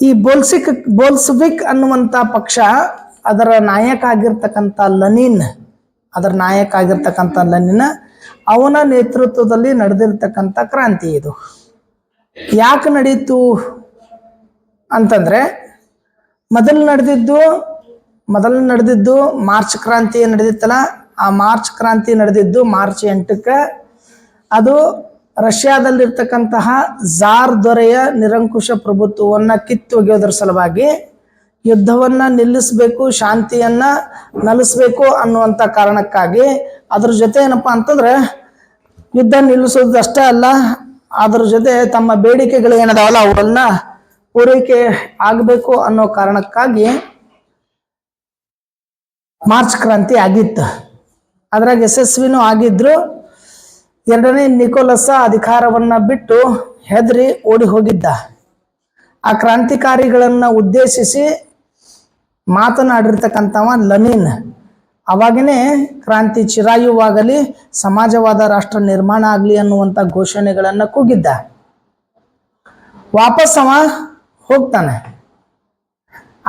ಈ ಬೋಲ್ಸ್ವಿಕ್ ಅನ್ನುವಂಥ ಪಕ್ಷ ಅದರ ನಾಯಕ ಆಗಿರ್ತಕ್ಕಂಥ ಲೆನಿನ್ ಅವನ ನೇತೃತ್ವದಲ್ಲಿ ನಡೆದಿರ್ತಕ್ಕಂಥ ಕ್ರಾಂತಿ ಇದು. ಯಾಕೆ ನಡೀತು ಅಂತಂದ್ರೆ ಮೊದಲು ನಡೆದಿದ್ದು ಮಾರ್ಚ್ ಕ್ರಾಂತಿ ನಡೆದಿತ್ತಲ್ಲ, ಆ ಮಾರ್ಚ್ ಕ್ರಾಂತಿ ನಡೆದಿದ್ದು ಮಾರ್ಚ್ 8ಕ್ಕೆ. ಅದು ರಷ್ಯಾದಲ್ಲಿರ್ತಕ್ಕಂತಹ ಝಾರ್ ದೊರೆಯ ನಿರಂಕುಶ ಪ್ರಭುತ್ವವನ್ನ ಕಿತ್ತೊಗೆಯೋದ್ರ ಸಲುವಾಗಿ ಯುದ್ಧವನ್ನ ನಿಲ್ಲಿಸಬೇಕು, ಶಾಂತಿಯನ್ನ ನೆಲೆಸಬೇಕು ಅನ್ನುವಂಥ ಕಾರಣಕ್ಕಾಗಿ ಅದ್ರ ಜೊತೆ ಏನಪ್ಪಾ ಅಂತಂದ್ರೆ ಯುದ್ಧ ನಿಲ್ಲಿಸೋದು ಅಷ್ಟೇ ಅಲ್ಲ, ಅದ್ರ ಜೊತೆ ತಮ್ಮ ಬೇಡಿಕೆಗಳು ಏನದಾವಲ್ಲ ಅವನ್ನ ಪೂರೈಕೆ ಆಗಬೇಕು ಅನ್ನೋ ಕಾರಣಕ್ಕಾಗಿ ಮಾರ್ಚ್ ಕ್ರಾಂತಿ ಆಗಿತ್ತು. ಅದ್ರಾಗ ಯಶಸ್ವಿನೂ ಆಗಿದ್ರು. ಎರಡನೇ ನಿಕೋಲಸ್ ಅಧಿಕಾರವನ್ನ ಬಿಟ್ಟು ಹೆದರಿ ಓಡಿ ಹೋಗಿದ್ದ. ಆ ಕ್ರಾಂತಿಕಾರಿಗಳನ್ನ ಉದ್ದೇಶಿಸಿ ಮಾತನಾಡಿರ್ತಕ್ಕಂಥವ ಲೆನಿನ್. ಅವಾಗನೇ ಕ್ರಾಂತಿ ಚಿರಾಯುವಾಗಲಿ, ಸಮಾಜವಾದ ರಾಷ್ಟ್ರ ನಿರ್ಮಾಣ ಆಗಲಿ ಅನ್ನುವಂಥ ಘೋಷಣೆಗಳನ್ನ ಕೂಗಿದ್ದ. ವಾಪಸ್ ಅವ ಹೋಗ್ತಾನೆ.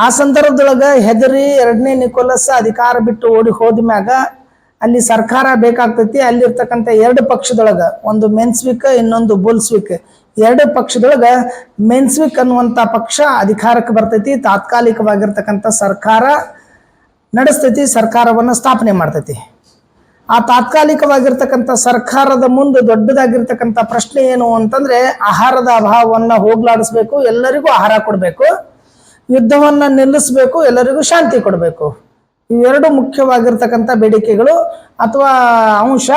ಆ ಸಂದರ್ಭದೊಳಗ ಹೆದರಿ ಎರಡನೇ ನಿಕೋಲಸ್ ಅಧಿಕಾರ ಬಿಟ್ಟು ಓಡಿ ಹೋದ್ಮ್ಯಾಗ ಅಲ್ಲಿ ಸರ್ಕಾರ ಬೇಕಾಗ್ತೈತಿ. ಅಲ್ಲಿರ್ತಕ್ಕಂಥ ಎರಡು ಪಕ್ಷದೊಳಗ, ಒಂದು ಮೆನ್ಸ್ವಿಕ್ ಇನ್ನೊಂದು ಬೋಲ್ಸ್ವಿಕ್, ಎರಡು ಪಕ್ಷದೊಳಗ ಮೆನ್ಸ್ವಿಕ್ ಅನ್ನುವಂಥ ಪಕ್ಷ ಅಧಿಕಾರಕ್ಕೆ ಬರ್ತೈತಿ. ತಾತ್ಕಾಲಿಕವಾಗಿರ್ತಕ್ಕಂಥ ಸರ್ಕಾರ ನಡೆಸ್ತೈತಿ, ಸರ್ಕಾರವನ್ನ ಸ್ಥಾಪನೆ ಮಾಡ್ತೈತಿ. ಆ ತಾತ್ಕಾಲಿಕವಾಗಿರ್ತಕ್ಕಂಥ ಸರ್ಕಾರದ ಮುಂದೆ ದೊಡ್ಡದಾಗಿರ್ತಕ್ಕಂಥ ಪ್ರಶ್ನೆ ಏನು ಅಂತಂದ್ರೆ ಆಹಾರದ ಅಭಾವವನ್ನ ಹೋಗ್ಲಾಡಿಸ್ಬೇಕು, ಎಲ್ಲರಿಗೂ ಆಹಾರ ಕೊಡಬೇಕು, ಯುದ್ಧವನ್ನ ನಿಲ್ಲಿಸಬೇಕು, ಎಲ್ಲರಿಗೂ ಶಾಂತಿ ಕೊಡಬೇಕು. ಇವೆರಡು ಮುಖ್ಯವಾಗಿರ್ತಕ್ಕಂಥ ಬೇಡಿಕೆಗಳು ಅಥವಾ ಅಂಶ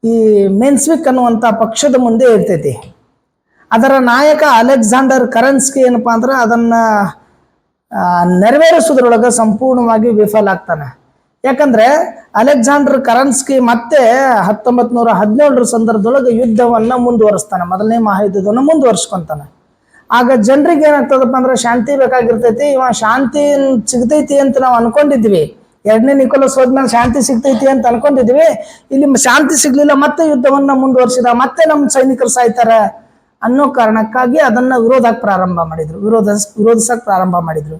ಈ ಮೆನ್ಸ್ವಿಕ್ ಅನ್ನುವಂಥ ಪಕ್ಷದ ಮುಂದೆ ಇರ್ತೈತಿ. ಅದರ ನಾಯಕ ಅಲೆಕ್ಸಾಂಡರ್ ಕರೆನ್ಸ್ಕಿ ಏನಪ್ಪಾ ಅಂದ್ರೆ ಅದನ್ನ ನೆರವೇರಿಸೋದ್ರೊಳಗೆ ಸಂಪೂರ್ಣವಾಗಿ ವಿಫಲ ಆಗ್ತಾನೆ. ಯಾಕಂದ್ರೆ ಅಲೆಕ್ಸಾಂಡರ್ ಕರೆನ್ಸ್ಕಿ ಮತ್ತೆ 1917 ಸಂದರ್ಭದೊಳಗೆ ಯುದ್ಧವನ್ನ ಮುಂದುವರಿಸ್ತಾನೆ, ಮೊದಲನೇ ಮಹಾಯುದ್ಧವನ್ನ ಮುಂದುವರ್ಸ್ಕೊಂತಾನೆ. ಆಗ ಜನರಿಗೆ ಏನಾಗ್ತದಪ್ಪ ಅಂದ್ರೆ ಶಾಂತಿ ಬೇಕಾಗಿರ್ತೈತಿ. ಇವ ಶಾಂತಿ ಸಿಗ್ತೈತಿ ಅಂತ ನಾವು ಅನ್ಕೊಂಡಿದ್ವಿ. ಎರಡನೇ ನಿಕೋಲಸ್ ಹೋದ್ಮೇಲೆ ಶಾಂತಿ ಸಿಗ್ತೈತಿ ಅಂತ ಅನ್ಕೊಂಡಿದ್ವಿ. ಇಲ್ಲಿ ಶಾಂತಿ ಸಿಗ್ಲಿಲ್ಲ, ಮತ್ತೆ ಯುದ್ಧವನ್ನ ಮುಂದುವರಿಸಿದ, ಮತ್ತೆ ನಮ್ಮ ಸೈನಿಕರು ಸಾಯ್ತಾರ ಅನ್ನೋ ಕಾರಣಕ್ಕಾಗಿ ಅದನ್ನ ವಿರೋಧಿಸಕ್ ಪ್ರಾರಂಭ ಮಾಡಿದ್ರು.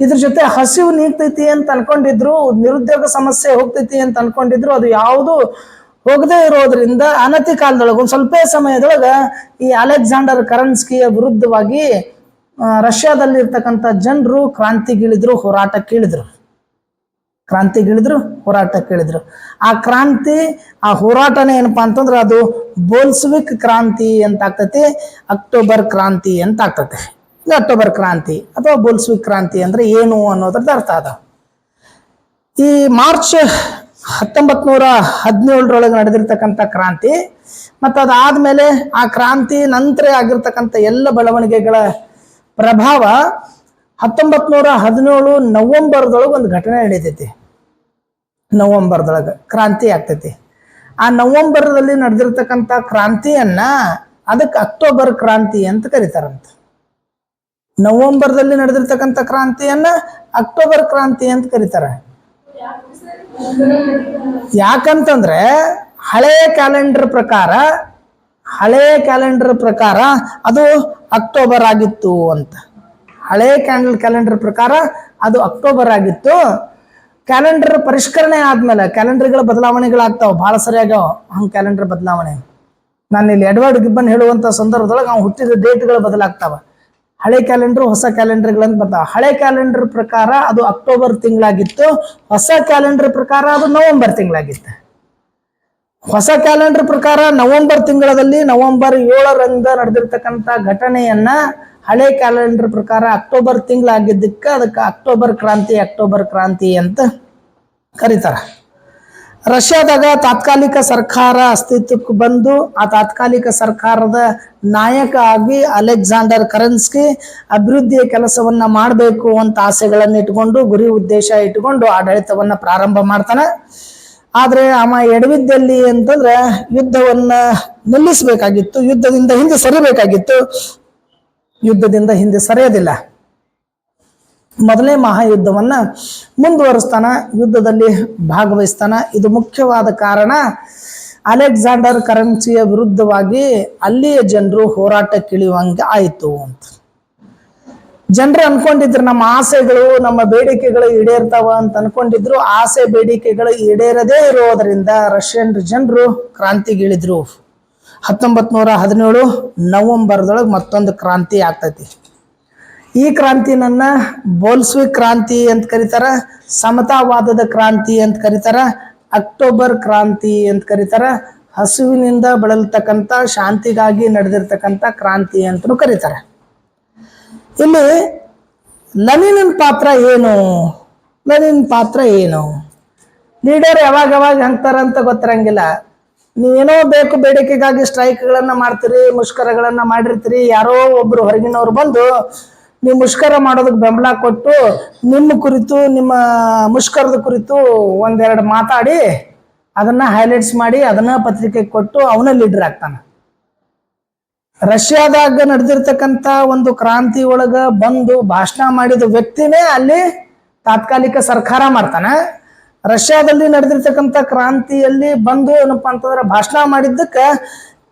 ಇದ್ರ ಜೊತೆ ಹಸಿವು ನೀಗ್ತೈತಿ ಅಂತ ಅನ್ಕೊಂಡಿದ್ರು, ನಿರುದ್ಯೋಗ ಸಮಸ್ಯೆ ಹೋಗ್ತೈತಿ ಅಂತ ಅನ್ಕೊಂಡಿದ್ರು. ಅದು ಯಾವುದು ಹೋಗದೆ ಇರೋದ್ರಿಂದ ಅನತಿ ಕಾಲದೊಳಗೆ ಒಂದು ಸ್ವಲ್ಪ ಸಮಯದೊಳಗ ಈ ಅಲೆಕ್ಸಾಂಡರ್ ಕರೆನ್ಸ್ಕಿಯ ವಿರುದ್ಧವಾಗಿ ರಷ್ಯಾದಲ್ಲಿ ಇರ್ತಕ್ಕಂಥ ಜನರು ಕ್ರಾಂತಿಗಿಳಿದ್ರು, ಹೋರಾಟಕ್ಕಿಳಿದ್ರು. ಆ ಹೋರಾಟನೇ ಏನಪ್ಪಾ ಅಂತಂದ್ರೆ ಅದು ಬೋಲ್ಸ್ವಿಕ್ ಕ್ರಾಂತಿ ಅಂತ ಆಗ್ತೈತಿ, ಅಕ್ಟೋಬರ್ ಕ್ರಾಂತಿ ಅಂತ ಆಗ್ತೈತಿ. ಅಕ್ಟೋಬರ್ ಕ್ರಾಂತಿ ಅಥವಾ ಬೋಲ್ಸ್ವಿಕ್ ಕ್ರಾಂತಿ ಅಂದ್ರೆ ಏನು ಅನ್ನೋದ್ರದ್ದು ಅರ್ಥ ಅದ. ಈ ಮಾರ್ಚ್ 1917 ನಡೆದಿರ್ತಕ್ಕಂಥ ಕ್ರಾಂತಿ ಮತ್ತು ಅದಾದ್ಮೇಲೆ ಆ ಕ್ರಾಂತಿ ನಂತರ ಆಗಿರ್ತಕ್ಕಂಥ ಎಲ್ಲ ಬೆಳವಣಿಗೆಗಳ ಪ್ರಭಾವ 1917 ನವೆಂಬರ್ದೊಳಗೆ ಒಂದು ಘಟನೆ ನಡೀತೈತಿ. ನವೆಂಬರ್ದೊಳಗೆ ಕ್ರಾಂತಿ ಆಗ್ತೈತಿ. ಆ ನವೆಂಬರ್ದಲ್ಲಿ ನಡೆದಿರ್ತಕ್ಕಂಥ ಕ್ರಾಂತಿಯನ್ನ ಅದಕ್ಕೆ ಅಕ್ಟೋಬರ್ ಕ್ರಾಂತಿ ಅಂತ ಕರೀತಾರಂತ. ನವೆಂಬರ್ದಲ್ಲಿ ನಡೆದಿರ್ತಕ್ಕಂಥ ಕ್ರಾಂತಿಯನ್ನ ಅಕ್ಟೋಬರ್ ಕ್ರಾಂತಿ ಅಂತ ಕರೀತಾರೆ. ಯಾಕಂತಂದ್ರೆ ಹಳೆಯ ಕ್ಯಾಲೆಂಡರ್ ಪ್ರಕಾರ ಅದು ಅಕ್ಟೋಬರ್ ಆಗಿತ್ತು ಅಂತ. ಹಳೆಯ ಕ್ಯಾಲೆಂಡರ್ ಪ್ರಕಾರ ಅದು ಅಕ್ಟೋಬರ್ ಆಗಿತ್ತು. ಕ್ಯಾಲೆಂಡರ್ ಪರಿಷ್ಕರಣೆ ಆದ್ಮೇಲೆ ಕ್ಯಾಲೆಂಡರ್ಗಳ ಬದಲಾವಣೆಗಳಾಗ್ತಾವ, ಬಹಳ ಸರಿಯಾಗ್ಯಾವ ಹಂಗೆ ಕ್ಯಾಲೆಂಡರ್ ಬದಲಾವಣೆ. ನಾನು ಇಲ್ಲಿ ಎಡ್ವರ್ಡ್ ಗಿಬ್ಬನ್ ಹೇಳುವಂತ ಸಂದರ್ಭದೊಳಗೆ ಅವ್ನು ಹುಟ್ಟಿದ ಡೇಟ್ಗಳು ಬದಲಾಗ್ತಾವ. ಹಳೆ ಕ್ಯಾಲೆಂಡರ್ ಹೊಸ ಕ್ಯಾಲೆಂಡರ್ಗಳಂತ ಬರ್ತಾವ. ಹಳೆ ಕ್ಯಾಲೆಂಡರ್ ಪ್ರಕಾರ ಅದು ಅಕ್ಟೋಬರ್ ತಿಂಗಳಾಗಿತ್ತು, ಹೊಸ ಕ್ಯಾಲೆಂಡರ್ ಪ್ರಕಾರ ಅದು ನವೆಂಬರ್ ತಿಂಗಳಾಗಿತ್ತು. ಹೊಸ ಕ್ಯಾಲೆಂಡರ್ ಪ್ರಕಾರ ನವೆಂಬರ್ ತಿಂಗಳಲ್ಲಿ ನವೆಂಬರ್ 7ರಂದು ನಡೆದಿರ್ತಕ್ಕಂಥ ಘಟನೆಯನ್ನ ಹಳೆ ಕ್ಯಾಲೆಂಡರ್ ಪ್ರಕಾರ ಅಕ್ಟೋಬರ್ ತಿಂಗಳಾಗಿದ್ದಕ್ಕೆ ಅದಕ್ಕೆ ಅಕ್ಟೋಬರ್ ಕ್ರಾಂತಿ ಅಂತ ಕರೀತಾರ. ರಷ್ಯಾದಾಗ ತಾತ್ಕಾಲಿಕ ಸರ್ಕಾರ ಅಸ್ತಿತ್ವಕ್ಕೆ ಬಂದು ಆ ತಾತ್ಕಾಲಿಕ ಸರ್ಕಾರದ ನಾಯಕ ಆಗಿ ಅಲೆಕ್ಸಾಂಡರ್ ಕರೆನ್ಸ್ಕಿ ಅಭಿವೃದ್ಧಿಯ ಕೆಲಸವನ್ನ ಮಾಡಬೇಕು ಅಂತ ಆಸೆಗಳನ್ನು ಇಟ್ಕೊಂಡು, ಗುರಿ ಉದ್ದೇಶ ಇಟ್ಕೊಂಡು ಆಡಳಿತವನ್ನ ಪ್ರಾರಂಭ ಮಾಡ್ತಾನೆ. ಆದ್ರೆ ಅವ ಎಡವಿದ್ದಲ್ಲಿ ಅಂತಂದ್ರೆ ಯುದ್ಧವನ್ನ ನಿಲ್ಲಿಸಬೇಕಾಗಿತ್ತು, ಯುದ್ಧದಿಂದ ಹಿಂದೆ ಸರಿಯೋದಿಲ್ಲ. ಮೊದಲನೇ ಮಹಾಯುದ್ಧವನ್ನ ಮುಂದುವರಿಸ್ತಾನ, ಯುದ್ಧದಲ್ಲಿ ಭಾಗವಹಿಸ್ತಾನ. ಇದು ಮುಖ್ಯವಾದ ಕಾರಣ ಅಲೆಕ್ಸಾಂಡರ್ ಕರೆನ್ಸಿಯ ವಿರುದ್ಧವಾಗಿ ಅಲ್ಲಿಯ ಜನರು ಹೋರಾಟಕ್ಕಿಳಿಯುವಂಗೆ ಆಯಿತು ಅಂತ. ಜನರು ಅನ್ಕೊಂಡಿದ್ರು ನಮ್ಮ ಆಸೆಗಳು ನಮ್ಮ ಬೇಡಿಕೆಗಳು ಈಡೇರ್ತಾವ ಅಂತ ಅನ್ಕೊಂಡಿದ್ರು. ಆಸೆ ಬೇಡಿಕೆಗಳು ಈಡೇರದೇ ಇರೋದರಿಂದ ರಷ್ಯನ್ ಜನರು ಕ್ರಾಂತಿಗಿಳಿದ್ರು. 1917 ನವೆಂಬರ್ದೊಳಗೆ ಮತ್ತೊಂದು ಕ್ರಾಂತಿ ಆಗ್ತೈತಿ. ಈ ಕ್ರಾಂತಿನನ್ನ ಬೋಲ್ಸ್ವಿಕ್ ಕ್ರಾಂತಿ ಅಂತ ಕರೀತಾರ, ಸಮತಾವಾದದ ಕ್ರಾಂತಿ ಅಂತ ಕರೀತಾರ, ಅಕ್ಟೋಬರ್ ಕ್ರಾಂತಿ ಅಂತ ಕರೀತಾರ, ಹಸುವಿನಿಂದ ಬಳಲ್ತಕ್ಕಂಥ ಶಾಂತಿಗಾಗಿ ನಡೆದಿರ್ತಕ್ಕಂಥ ಕ್ರಾಂತಿ ಅಂತಲೂ ಕರೀತಾರೆ. ಇಲ್ಲಿ ಲೆನಿನ್ ಪಾತ್ರ ಏನು? ಲೆನಿನ್ ಪಾತ್ರ ಏನು? ಲೀಡರ್ ಯಾವಾಗ ಹಂಗ್ತಾರಂತ ಗೊತ್ತಿರಂಗಿಲ್ಲ. ನೀವೇನೋ ಬೇಕು ಬೇಡಿಕೆಗಾಗಿ ಸ್ಟ್ರೈಕ್ಗಳನ್ನ ಮಾಡ್ತೀರಿ, ಮುಷ್ಕರಗಳನ್ನ ಮಾಡಿರ್ತೀರಿ. ಯಾರೋ ಒಬ್ರು ಹೊರಗಿನವ್ರು ಬಂದು ನೀವು ಮುಷ್ಕರ ಮಾಡೋದಕ್ಕೆ ಬೆಂಬಲ ಕೊಟ್ಟು ನಿಮ್ಮ ಕುರಿತು, ನಿಮ್ಮ ಮುಷ್ಕರದ ಕುರಿತು ಒಂದೆರಡು ಮಾತಾಡಿ ಅದನ್ನ ಹೈಲೈಟ್ಸ್ ಮಾಡಿ ಅದನ್ನ ಪತ್ರಿಕೆಗೆ ಕೊಟ್ಟು ಅವನ ಲೀಡರ್ ಆಗ್ತಾನೆ. ರಷ್ಯಾದಾಗ ನಡೆದಿರ್ತಕ್ಕಂಥ ಒಂದು ಕ್ರಾಂತಿ ಒಳಗ ಬಂದು ಭಾಷಣ ಮಾಡಿದ ವ್ಯಕ್ತಿನೇ ಅಲ್ಲಿ ತಾತ್ಕಾಲಿಕ ಸರ್ಕಾರ ಮಾಡ್ತಾನೆ. ರಷ್ಯಾದಲ್ಲಿ ನಡೆದಿರ್ತಕ್ಕಂಥ ಕ್ರಾಂತಿಯಲ್ಲಿ ಬಂದು ಏನಪ್ಪಾ ಅಂತಂದ್ರೆ ಭಾಷಣ ಮಾಡಿದ್ದಕ್ಕೆ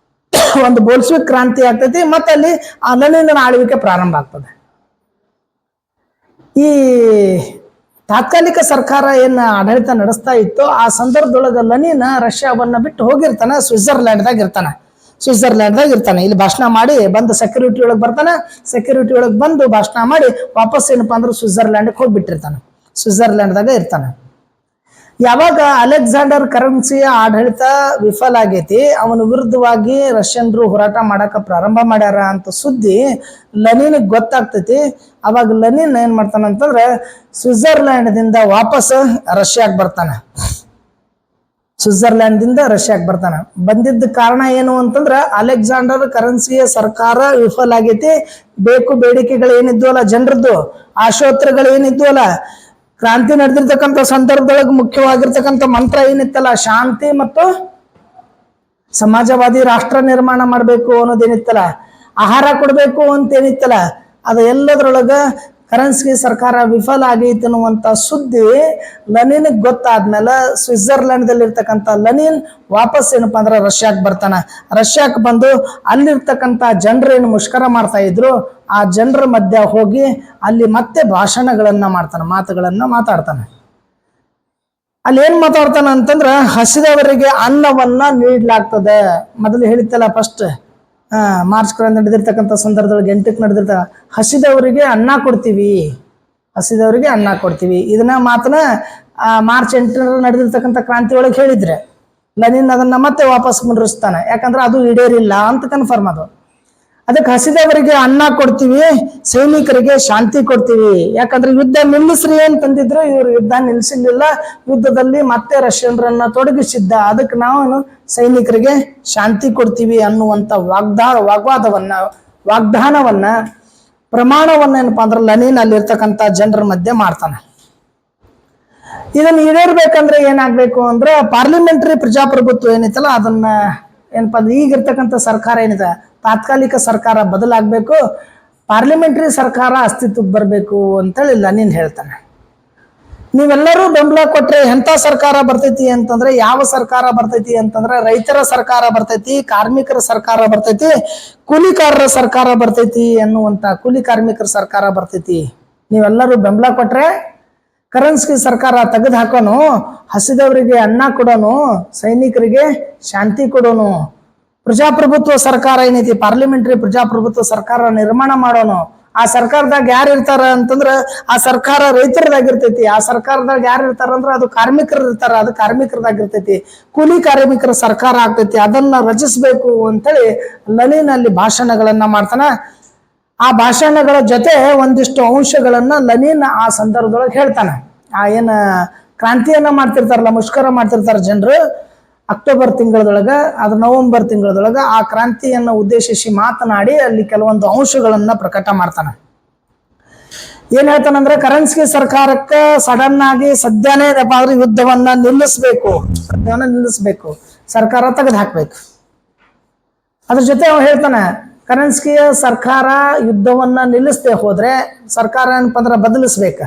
ಒಂದು ಬೋಲ್ಸ್ವಿಕ್ ಕ್ರಾಂತಿ ಆಗ್ತೈತಿ. ಮತ್ತೆ ಅಲ್ಲಿ ಲೆನಿನ್ನ ಆಳ್ವಿಕೆ ಪ್ರಾರಂಭ ಆಗ್ತದೆ. ಈ ತಾತ್ಕಾಲಿಕ ಸರ್ಕಾರ ಏನ್ ಆಡಳಿತ ನಡೆಸ್ತಾ ಇತ್ತು ಆ ಸಂದರ್ಭದೊಳಗೆ ಲೆನಿನ್ ರಷ್ಯಾವನ್ನ ಬಿಟ್ಟು ಹೋಗಿರ್ತಾನೆ, ಸ್ವಿಟ್ಜರ್ಲ್ಯಾಂಡ್ದಾಗ ಇರ್ತಾನೆ. ಇಲ್ಲಿ ಭಾಷಣ ಮಾಡಿ ಬಂದು ಸೆಕ್ಯೂರಿಟಿ ಒಳಗೆ ಬರ್ತಾನೆ. ಸೆಕ್ಯೂರಿಟಿ ಒಳಗೆ ಬಂದು ಭಾಷಣ ಮಾಡಿ ವಾಪಸ್ ಏನಪ್ಪಾ ಅಂದ್ರೆ ಸ್ವಿಟ್ಜರ್ಲ್ಯಾಂಡ್ಗೆ ಹೋಗ್ಬಿಟ್ಟಿರ್ತಾನೆ. ಸ್ವಿಟ್ಜರ್ಲ್ಯಾಂಡ್ದಾಗ ಇರ್ತಾನೆ. ಯಾವಾಗ ಅಲೆಕ್ಸಾಂಡರ್ ಕರೆನ್ಸಿಯ ಆಡಳಿತ ವಿಫಲ ಆಗೈತಿ, ಅವನ ವಿರುದ್ಧವಾಗಿ ರಷ್ಯನ್ರು ಹೋರಾಟ ಮಾಡಕ ಪ್ರಾರಂಭ ಮಾಡ್ಯಾರ ಅಂತ ಸುದ್ದಿ ಲೆನಿನ್ ಗೊತ್ತಾಗ್ತೈತಿ. ಅವಾಗ ಲೆನಿನ್ ಏನ್ ಮಾಡ್ತಾನಂತಂದ್ರೆ ಸ್ವಿಟ್ಜರ್ಲ್ಯಾಂಡ್ದಿಂದ ವಾಪಸ್ ರಷ್ಯಾಗೆ ಬರ್ತಾನೆ. ಬಂದಿದ್ದ ಕಾರಣ ಏನು ಅಂತಂದ್ರ ಅಲೆಕ್ಸಾಂಡರ್ ಕರೆನ್ಸಿಯ ಸರ್ಕಾರ ವಿಫಲ ಆಗೈತಿ. ಬೇಕು ಬೇಡಿಕೆಗಳು ಏನಿದ್ವಲ್ಲ, ಜನರದ್ದು ಆಶೋತ್ತರಗಳು ಏನಿದ್ವಲ್ಲ, ಕ್ರಾಂತಿ ನಡೆದಿರ್ತಕ್ಕಂಥ ಸಂದರ್ಭದೊಳಗೆ ಮುಖ್ಯವಾಗಿರ್ತಕ್ಕಂಥ ಮಂತ್ರ ಏನಿತ್ತಲ್ಲ, ಶಾಂತಿ ಮತ್ತು ಸಮಾಜವಾದಿ ರಾಷ್ಟ್ರ ನಿರ್ಮಾಣ ಮಾಡಬೇಕು ಅನ್ನೋದೇನಿತ್ತಲ್ಲ, ಆಹಾರ ಕೊಡಬೇಕು ಅಂತ ಏನಿತ್ತಲ್ಲ, ಅದು ಎಲ್ಲದರೊಳಗ ಕರೆನ್ಸಿ ಸರ್ಕಾರ ವಿಫಲ ಆಗೈತೆ ಅನ್ನುವಂಥ ಸುದ್ದಿ ಲೆನಿನ್ ಗೊತ್ತಾದ್ಮೇಲೆ ಸ್ವಿಟ್ಜರ್ಲ್ಯಾಂಡ್ದಲ್ಲಿ ಇರ್ತಕ್ಕಂಥ ಲೆನಿನ್ ವಾಪಸ್ ಏನಪ್ಪಾ ಅಂದ್ರೆ ರಷ್ಯಾಕ್ಕೆ ಬರ್ತಾನೆ. ರಷ್ಯಾಕ್ಕೆ ಬಂದು ಅಲ್ಲಿರ್ತಕ್ಕಂಥ ಜನರೇನು ಮುಷ್ಕರ ಮಾಡ್ತಾ ಇದ್ರು ಆ ಜನರ ಮಧ್ಯ ಹೋಗಿ ಅಲ್ಲಿ ಮತ್ತೆ ಭಾಷಣಗಳನ್ನ ಮಾಡ್ತಾನೆ, ಮಾತುಗಳನ್ನ ಮಾತಾಡ್ತಾನೆ. ಅಲ್ಲಿ ಏನ್ ಮಾತಾಡ್ತಾನ ಅಂತಂದ್ರ ಹಸಿದವರಿಗೆ ಅನ್ನವನ್ನ ನೀಡಲಾಗ್ತದೆ. ಮೊದಲು ಹೇಳಿತ್ತಲ್ಲ ಫಸ್ಟ್ ಮಾರ್ಚ್ ನಡೆದಿರ್ತಕ್ಕಂಥ ಸಂದರ್ಭದೊಳಗೆ 8ಕ್ಕೆ ನಡೆದಿರ್ತ ಹಸಿದವರಿಗೆ ಅನ್ನ ಕೊಡ್ತೀವಿ. ಇದನ್ನ ಮಾತನ್ನ ಮಾರ್ಚ್ 8 ನಡೆದಿರ್ತಕ್ಕಂಥ ಕ್ರಾಂತಿ ಒಳಗೆ ಹೇಳಿದ್ರೆ ಲೆನಿನ್ ಅದನ್ನ ಮತ್ತೆ ವಾಪಸ್ ಮುಂದುವರಿಸ್ತಾನೆ. ಯಾಕಂದ್ರೆ ಅದು ಈಡೇರಿಲ್ಲ ಅಂತ ಕನ್ಫರ್ಮ್ ಅದು. ಅದಕ್ಕೆ ಹಸಿದವರಿಗೆ ಅನ್ನ ಕೊಡ್ತೀವಿ, ಸೈನಿಕರಿಗೆ ಶಾಂತಿ ಕೊಡ್ತೀವಿ. ಯಾಕಂದ್ರೆ ಯುದ್ಧ ನಿಲ್ಲಿಸ್ರಿ ಅಂತಂದಿದ್ರು, ಇವರು ಯುದ್ಧ ನಿಲ್ಲಿಸಲಿಲ್ಲ. ಯುದ್ಧದಲ್ಲಿ ಮತ್ತೆ ರಷ್ಯನ್ರನ್ನ ತೊಡಗಿಸಿದ್ದ. ಅದಕ್ಕೆ ನಾವು ಸೈನಿಕರಿಗೆ ಶಾಂತಿ ಕೊಡ್ತೀವಿ ಅನ್ನುವಂಥ ವಾಗ್ದಾನವನ್ನ ಪ್ರಮಾಣವನ್ನ ಏನಪ್ಪಾ ಅಂದ್ರೆ ಲೆನಿನ್ ಅಲ್ಲಿರ್ತಕ್ಕಂಥ ಜನರ ಮಧ್ಯೆ ಮಾಡ್ತಾನೆ. ಇದನ್ನ ಈಡೇರ್ಬೇಕಂದ್ರೆ ಏನಾಗ್ಬೇಕು ಅಂದ್ರೆ ಪಾರ್ಲಿಮೆಂಟರಿ ಪ್ರಜಾಪ್ರಭುತ್ವ ಏನಿತ್ತಲ್ಲ ಅದನ್ನ ಏನಪ್ಪಾ ಅಂದ್ರೆ ಈಗಿರ್ತಕ್ಕಂಥ ಸರ್ಕಾರ ಏನಿದೆ ತಾತ್ಕಾಲಿಕ ಸರ್ಕಾರ ಬದಲಾಗಬೇಕು, ಪಾರ್ಲಿಮೆಂಟರಿ ಸರ್ಕಾರ ಅಸ್ತಿತ್ವಕ್ಕೆ ಬರಬೇಕು ಅಂತೇಳಿ ಲೆನಿನ್ ಹೇಳ್ತಾನೆ. ನೀವೆಲ್ಲರೂ ಬೆಂಬಲ ಕೊಟ್ರೆ ಎಂಥ ಸರ್ಕಾರ ಬರ್ತೈತಿ ಅಂತಂದ್ರೆ, ಯಾವ ಸರ್ಕಾರ ಬರ್ತೈತಿ ಅಂತಂದ್ರೆ ರೈತರ ಸರ್ಕಾರ ಬರ್ತೈತಿ, ಕಾರ್ಮಿಕರ ಸರ್ಕಾರ ಬರ್ತೈತಿ, ಕೂಲಿಕಾರರ ಸರ್ಕಾರ ಬರ್ತೈತಿ ಅನ್ನುವಂಥ ಕೂಲಿ ಕಾರ್ಮಿಕರ ಸರ್ಕಾರ ಬರ್ತೈತಿ. ನೀವೆಲ್ಲರೂ ಬೆಂಬಲ ಕೊಟ್ರೆ ಕರೆನ್ಸಿ ಸರ್ಕಾರ ತೆಗೆದು ಹಾಕೋನು, ಹಸಿದವರಿಗೆ ಅನ್ನ ಕೊಡೋನು, ಸೈನಿಕರಿಗೆ ಶಾಂತಿ ಕೊಡೋನು, ಪ್ರಜಾಪ್ರಭುತ್ವ ಸರ್ಕಾರ ಏನೈತಿ ಪಾರ್ಲಿಮೆಂಟರಿ ಪ್ರಜಾಪ್ರಭುತ್ವ ಸರ್ಕಾರ ನಿರ್ಮಾಣ ಮಾಡೋನು. ಆ ಸರ್ಕಾರದಾಗ ಯಾರು ಇರ್ತಾರ ಅಂತಂದ್ರ ಆ ಸರ್ಕಾರ ರೈತರದಾಗಿರ್ತೈತಿ. ಆ ಸರ್ಕಾರದಾಗ ಯಾರು ಇರ್ತಾರಂದ್ರ ಅದು ಕಾರ್ಮಿಕರು ಇರ್ತಾರ, ಅದು ಕಾರ್ಮಿಕರದಾಗಿರ್ತೈತಿ. ಕೂಲಿ ಕಾರ್ಮಿಕರ ಸರ್ಕಾರ ಆಗ್ತೈತಿ. ಅದನ್ನ ರಚಿಸ್ಬೇಕು ಅಂತೇಳಿ ಲೆನಿನ್ ಅಲ್ಲಿ ಭಾಷಣಗಳನ್ನ ಮಾಡ್ತಾನ. ಆ ಭಾಷಣಗಳ ಜೊತೆ ಒಂದಿಷ್ಟು ಅಂಶಗಳನ್ನ ಲೆನಿನ್ ಆ ಸಂದರ್ಭದೊಳಗೆ ಹೇಳ್ತಾನೆ. ಆ ಏನ ಕ್ರಾಂತಿಯನ್ನ ಮಾಡ್ತಿರ್ತಾರಲ್ಲ, ಮುಷ್ಕರ ಮಾಡ್ತಿರ್ತಾರ ಜನರು, ಅಕ್ಟೋಬರ್ ತಿಂಗಳದೊಳಗ ಅದು ನವೆಂಬರ್ ತಿಂಗಳದೊಳಗ ಆ ಕ್ರಾಂತಿಯನ್ನ ಉದ್ದೇಶಿಸಿ ಮಾತನಾಡಿ ಅಲ್ಲಿ ಕೆಲವೊಂದು ಅಂಶಗಳನ್ನ ಪ್ರಕಟ ಮಾಡ್ತಾನೆ. ಏನ್ ಹೇಳ್ತಾನಂದ್ರೆ ಕರೆನ್ಸಿ ಸರ್ಕಾರಕ್ಕೆ ಸಡನ್ ಆಗಿ ಸದ್ಯನೇ ಯುದ್ಧವನ್ನ ನಿಲ್ಲಿಸ್ಬೇಕು, ಸರ್ಕಾರ ತೆಗೆದು ಹಾಕ್ಬೇಕು. ಅದ್ರ ಜೊತೆ ಅವ ಹೇಳ್ತಾನೆ ಕರೆನ್ಸಿಯ ಸರ್ಕಾರ ಯುದ್ಧವನ್ನ ನಿಲ್ಲಿಸದೆ ಹೋದ್ರೆ ಸರ್ಕಾರ ಏನಪ್ಪ ಅಂದ್ರೆ ಬದಲಿಸ್ಬೇಕ.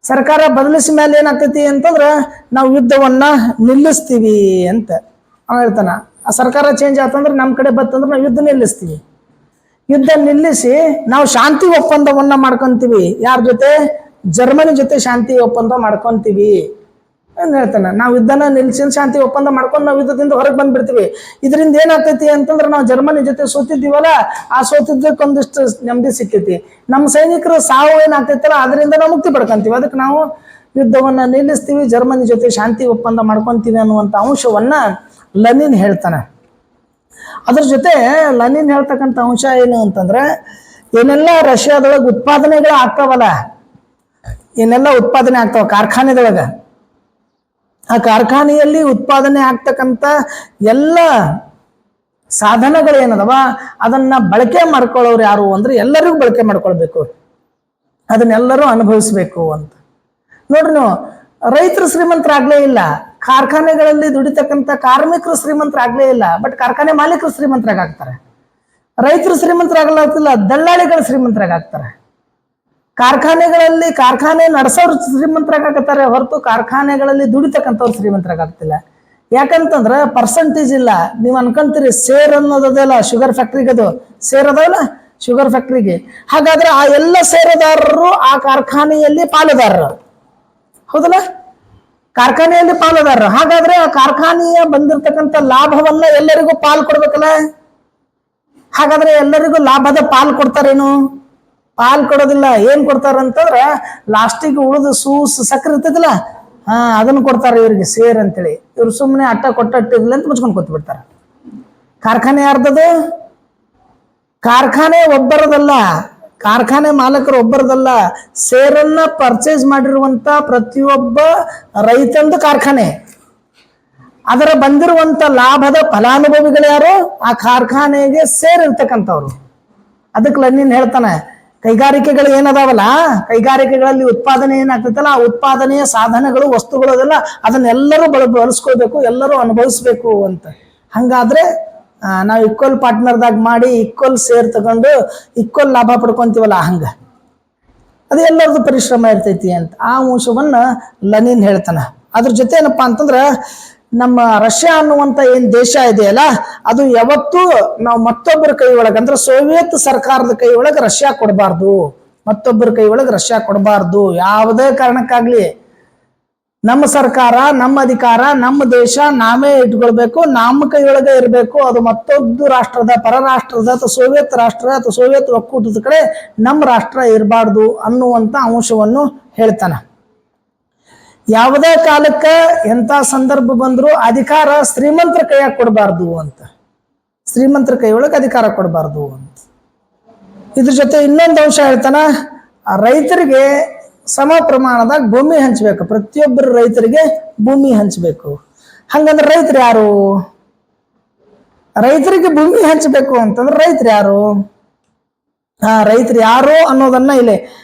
ಸರ್ಕಾರ ಬದಲಿಸ ಮೇಲೆ ಏನಾಗ್ತೈತಿ ಅಂತಂದ್ರೆ ನಾವು ಯುದ್ಧವನ್ನ ನಿಲ್ಲಿಸ್ತೀವಿ ಅಂತ ಅವ ಹೇಳ್ತಾನ. ಆ ಸರ್ಕಾರ ಚೇಂಜ್ ಆತಂದ್ರೆ ನಮ್ಮ ಕಡೆ ಬತ್ತಂದ್ರೆ ನಾವು ಯುದ್ಧ ನಿಲ್ಲಿಸ್ತೀವಿ. ಯುದ್ಧ ನಿಲ್ಲಿಸಿ ನಾವು ಶಾಂತಿ ಒಪ್ಪಂದವನ್ನ ಮಾಡ್ಕೊಂತೀವಿ. ಯಾರ ಜೊತೆ? ಜರ್ಮನಿ ಜೊತೆ ಶಾಂತಿ ಒಪ್ಪಂದ ಮಾಡ್ಕೊಂತೀವಿ ಅಂತ ಹೇಳ್ತಾನೆ. ನಾವು ಯುದ್ಧನ ನಿಲ್ಲಿಸಿ ಶಾಂತಿ ಒಪ್ಪಂದ ಮಾಡ್ಕೊಂಡು ನಾವು ಯುದ್ಧದಿಂದ ಹೊರಗೆ ಬಂದ್ಬಿಡ್ತೀವಿ. ಇದರಿಂದ ಏನಾಗ್ತೈತಿ ಅಂತಂದ್ರೆ ನಾವು ಜರ್ಮನಿ ಜೊತೆ ಸೋತಿದ್ದೀವಲ್ಲ, ಆ ಸೋತಿದ್ದಕ್ಕೊಂದಿಷ್ಟು ನೆಮ್ಮದಿ ಸಿಕ್ಕೈತಿ. ನಮ್ಮ ಸೈನಿಕರು ಸಾವು ಏನಾಗ್ತೈತಲ್ಲ ಅದರಿಂದ ನಾವು ಮುಕ್ತಿ ಪಡ್ಕೊಂತೀವಿ. ಅದಕ್ಕೆ ನಾವು ಯುದ್ಧವನ್ನ ನಿಲ್ಲಿಸ್ತೀವಿ, ಜರ್ಮನಿ ಜೊತೆ ಶಾಂತಿ ಒಪ್ಪಂದ ಮಾಡ್ಕೊಂತೀವಿ ಅನ್ನುವಂಥ ಅಂಶವನ್ನ ಲೆನಿನ್ ಹೇಳ್ತಾನೆ. ಅದ್ರ ಜೊತೆ ಲೆನಿನ್ ಹೇಳ್ತಕ್ಕಂಥ ಅಂಶ ಏನು ಅಂತಂದ್ರೆ, ಏನೆಲ್ಲ ರಷ್ಯಾದೊಳಗೆ ಉತ್ಪಾದನೆಗಳು ಆಗ್ತಾವಲ್ಲ, ಏನೆಲ್ಲ ಉತ್ಪಾದನೆ ಆಗ್ತಾವ ಕಾರ್ಖಾನೆದೊಳಗ, ಆ ಕಾರ್ಖಾನೆಯಲ್ಲಿ ಉತ್ಪಾದನೆ ಆಗ್ತಕ್ಕಂಥ ಎಲ್ಲ ಸಾಧನಗಳು ಏನದವ ಅದನ್ನ ಬಳಕೆ ಮಾಡ್ಕೊಳ್ಳೋರು ಯಾರು ಅಂದ್ರೆ ಎಲ್ಲರಿಗೂ ಬಳಕೆ ಮಾಡ್ಕೊಳ್ಬೇಕು, ಅದನ್ನೆಲ್ಲರೂ ಅನುಭವಿಸ್ಬೇಕು ಅಂತ. ನೋಡ್ರಿ, ನೀವು ರೈತರು ಶ್ರೀಮಂತರಾಗ್ಲೇ ಇಲ್ಲ, ಕಾರ್ಖಾನೆಗಳಲ್ಲಿ ದುಡಿತಕ್ಕಂಥ ಕಾರ್ಮಿಕರು ಶ್ರೀಮಂತರಾಗ್ಲೇ ಇಲ್ಲ, ಬಟ್ ಕಾರ್ಖಾನೆ ಮಾಲೀಕರು ಶ್ರೀಮಂತರಾಗ್ತಾರೆ. ರೈತರು ಶ್ರೀಮಂತರಾಗಲಾಗ್ತಿಲ್ಲ, ದಳ್ಳಾಳಿಗಳು ಶ್ರೀಮಂತರಾಗ್ತಾರೆ. ಕಾರ್ಖಾನೆಗಳಲ್ಲಿ ಕಾರ್ಖಾನೆ ನಡೆಸೋರು ಶ್ರೀಮಂತರಾಗತ್ತಾರೆ ಹೊರತು ಕಾರ್ಖಾನೆಗಳಲ್ಲಿ ದುಡಿತಕ್ಕಂಥವ್ರು ಶ್ರೀಮಂತರಾಗ್ತಿಲ್ಲ. ಯಾಕಂತಂದ್ರೆ ಪರ್ಸೆಂಟೇಜ್ ಇಲ್ಲ. ನೀವು ಅನ್ಕೊಂತೀರಿ ಸೇರ್ ಅನ್ನೋದಲ್ಲ ಶುಗರ್ ಫ್ಯಾಕ್ಟ್ರಿಗೆ, ಅದು ಸೇರ್ ಅದಾವಲ್ಲ ಶುಗರ್ ಫ್ಯಾಕ್ಟ್ರಿಗೆ, ಹಾಗಾದ್ರೆ ಆ ಎಲ್ಲ ಸೇರದಾರರು ಆ ಕಾರ್ಖಾನೆಯಲ್ಲಿ ಪಾಲುದಾರರು, ಹೌದಲ್ಲ, ಕಾರ್ಖಾನೆಯಲ್ಲಿ ಪಾಲುದಾರರು. ಹಾಗಾದ್ರೆ ಆ ಕಾರ್ಖಾನೆಯ ಬಂದಿರತಕ್ಕಂಥ ಲಾಭವನ್ನ ಎಲ್ಲರಿಗೂ ಪಾಲು ಕೊಡ್ಬೇಕಲ್ಲ. ಹಾಗಾದ್ರೆ ಎಲ್ಲರಿಗೂ ಲಾಭದ ಪಾಲು ಕೊಡ್ತಾರೇನು? ಪಾಲ್ ಕೊಡೋದಿಲ್ಲ. ಏನ್ ಕೊಡ್ತಾರಂತಂದ್ರ ಲಾಸ್ಟಿಗೆ ಉಳಿದು ಸಕ್ಕರೆ ಇರ್ತೈತಿಲ್ಲ, ಅದನ್ನ ಕೊಡ್ತಾರೆ ಇವ್ರಿಗೆ ಸೇರ್ ಅಂತೇಳಿ. ಇವ್ರು ಸುಮ್ಮನೆ ಅಟ್ಟ ಕೊಟ್ಟಿಲ್ಲ ಅಂತ ಮುಚ್ಕೊಂಡು ಕೂತ್ ಬಿಡ್ತಾರ. ಕಾರ್ಖಾನೆ ಯಾರ್ದದು? ಕಾರ್ಖಾನೆ ಒಬ್ಬರದಲ್ಲ, ಕಾರ್ಖಾನೆ ಮಾಲಕರು ಒಬ್ಬರದಲ್ಲ. ಸೇರನ್ನ ಪರ್ಚೇಸ್ ಮಾಡಿರುವಂತ ಪ್ರತಿಯೊಬ್ಬ ರೈತಂದು ಕಾರ್ಖಾನೆ. ಅದರ ಬಂದಿರುವಂತ ಲಾಭದ ಫಲಾನುಭವಿಗಳು ಯಾರು? ಆ ಕಾರ್ಖಾನೆಗೆ ಸೇರಿರ್ತಕ್ಕಂಥವ್ರು. ಅದಕ್ಕೆ ಲೆನಿನ್ ಹೇಳ್ತಾನೆ, ಕೈಗಾರಿಕೆಗಳು ಏನದಾವಲ್ಲ, ಕೈಗಾರಿಕೆಗಳಲ್ಲಿ ಉತ್ಪಾದನೆ ಏನಾಗ್ತೈತಲ್ಲ, ಆ ಉತ್ಪಾದನೆಯ ಸಾಧನಗಳು ವಸ್ತುಗಳು ಅದೆಲ್ಲ ಅದನ್ನೆಲ್ಲರೂ ಬಳಸ್ಕೋಬೇಕು, ಎಲ್ಲರೂ ಅನುಭವಿಸ್ಬೇಕು ಅಂತ. ಹಂಗಾದ್ರೆ ನಾವು ಈಕ್ವಲ್ ಪಾರ್ಟ್ನರ್ದಾಗ ಮಾಡಿ ಈಕ್ವಲ್ ಸೇರ್ ತಗೊಂಡು ಈಕ್ವಲ್ ಲಾಭ ಪಡ್ಕೊಂತೀವಲ್ಲ, ಹಂಗ ಅದು ಎಲ್ಲರದ್ದು ಪರಿಶ್ರಮ ಇರ್ತೈತಿ ಅಂತ ಆ ಅಂಶವನ್ನ ಲೆನಿನ್ ಹೇಳ್ತಾನ. ಅದ್ರ ಜೊತೆ ಏನಪ್ಪಾ ಅಂತಂದ್ರ, ನಮ್ಮ ರಷ್ಯಾ ಅನ್ನುವಂತ ಏನ್ ದೇಶ ಇದೆಯಲ್ಲ, ಅದು ಯಾವತ್ತೂ ನಾವು ಮತ್ತೊಬ್ಬರ ಕೈ ಒಳಗೆ ಅಂದ್ರೆ ಸೋವಿಯತ್ ಸರ್ಕಾರದ ಕೈ ಒಳಗೆ ರಷ್ಯಾ ಕೊಡಬಾರ್ದು, ಮತ್ತೊಬ್ಬರ ಕೈ ಒಳಗೆ ರಷ್ಯಾ ಕೊಡಬಾರ್ದು. ಯಾವುದೇ ಕಾರಣಕ್ಕಾಗ್ಲಿ ನಮ್ಮ ಸರ್ಕಾರ, ನಮ್ಮ ಅಧಿಕಾರ, ನಮ್ಮ ದೇಶ ನಾವೇ ಇಟ್ಕೊಳ್ಬೇಕು, ನಮ್ಮ ಕೈ ಒಳಗೆ ಇರಬೇಕು. ಅದು ಮತ್ತೊಂದು ರಾಷ್ಟ್ರದ, ಪರರಾಷ್ಟ್ರದ ಅಥವಾ ಸೋವಿಯತ್ ರಾಷ್ಟ್ರ ಅಥವಾ ಸೋವಿಯತ್ ಒಕ್ಕೂಟದ ಕಡೆ ನಮ್ಮ ರಾಷ್ಟ್ರ ಇರಬಾರ್ದು ಅನ್ನುವಂತ ಅಂಶವನ್ನು ಹೇಳ್ತಾನ. ಯಾವುದೇ ಕಾಲಕ್ಕೆ ಎಂತ ಸಂದರ್ಭ ಬಂದ್ರು ಅಧಿಕಾರ ಶ್ರೀಮಂತರ ಕೈಯಾಗ ಕೊಡಬಾರ್ದು ಅಂತ, ಶ್ರೀಮಂತರ ಕೈ ಒಳಗೆ ಅಧಿಕಾರ ಕೊಡಬಾರ್ದು ಅಂತ. ಇದ್ರ ಜೊತೆ ಇನ್ನೊಂದು ಅಂಶ ಹೇಳ್ತಾನ, ರೈತರಿಗೆ ಸಮ ಪ್ರಮಾಣದಾಗ ಭೂಮಿ ಹಂಚಬೇಕು, ಪ್ರತಿಯೊಬ್ಬರು ರೈತರಿಗೆ ಭೂಮಿ ಹಂಚಬೇಕು. ಹಂಗಂದ್ರೆ ರೈತರು ಯಾರು? ರೈತರಿಗೆ ಭೂಮಿ ಹಂಚಬೇಕು ಅಂತಂದ್ರೆ ರೈತರು ಯಾರು? ರೈತರು ಯಾರು ಅನ್ನೋದನ್ನ ಇಲ್ಲಿ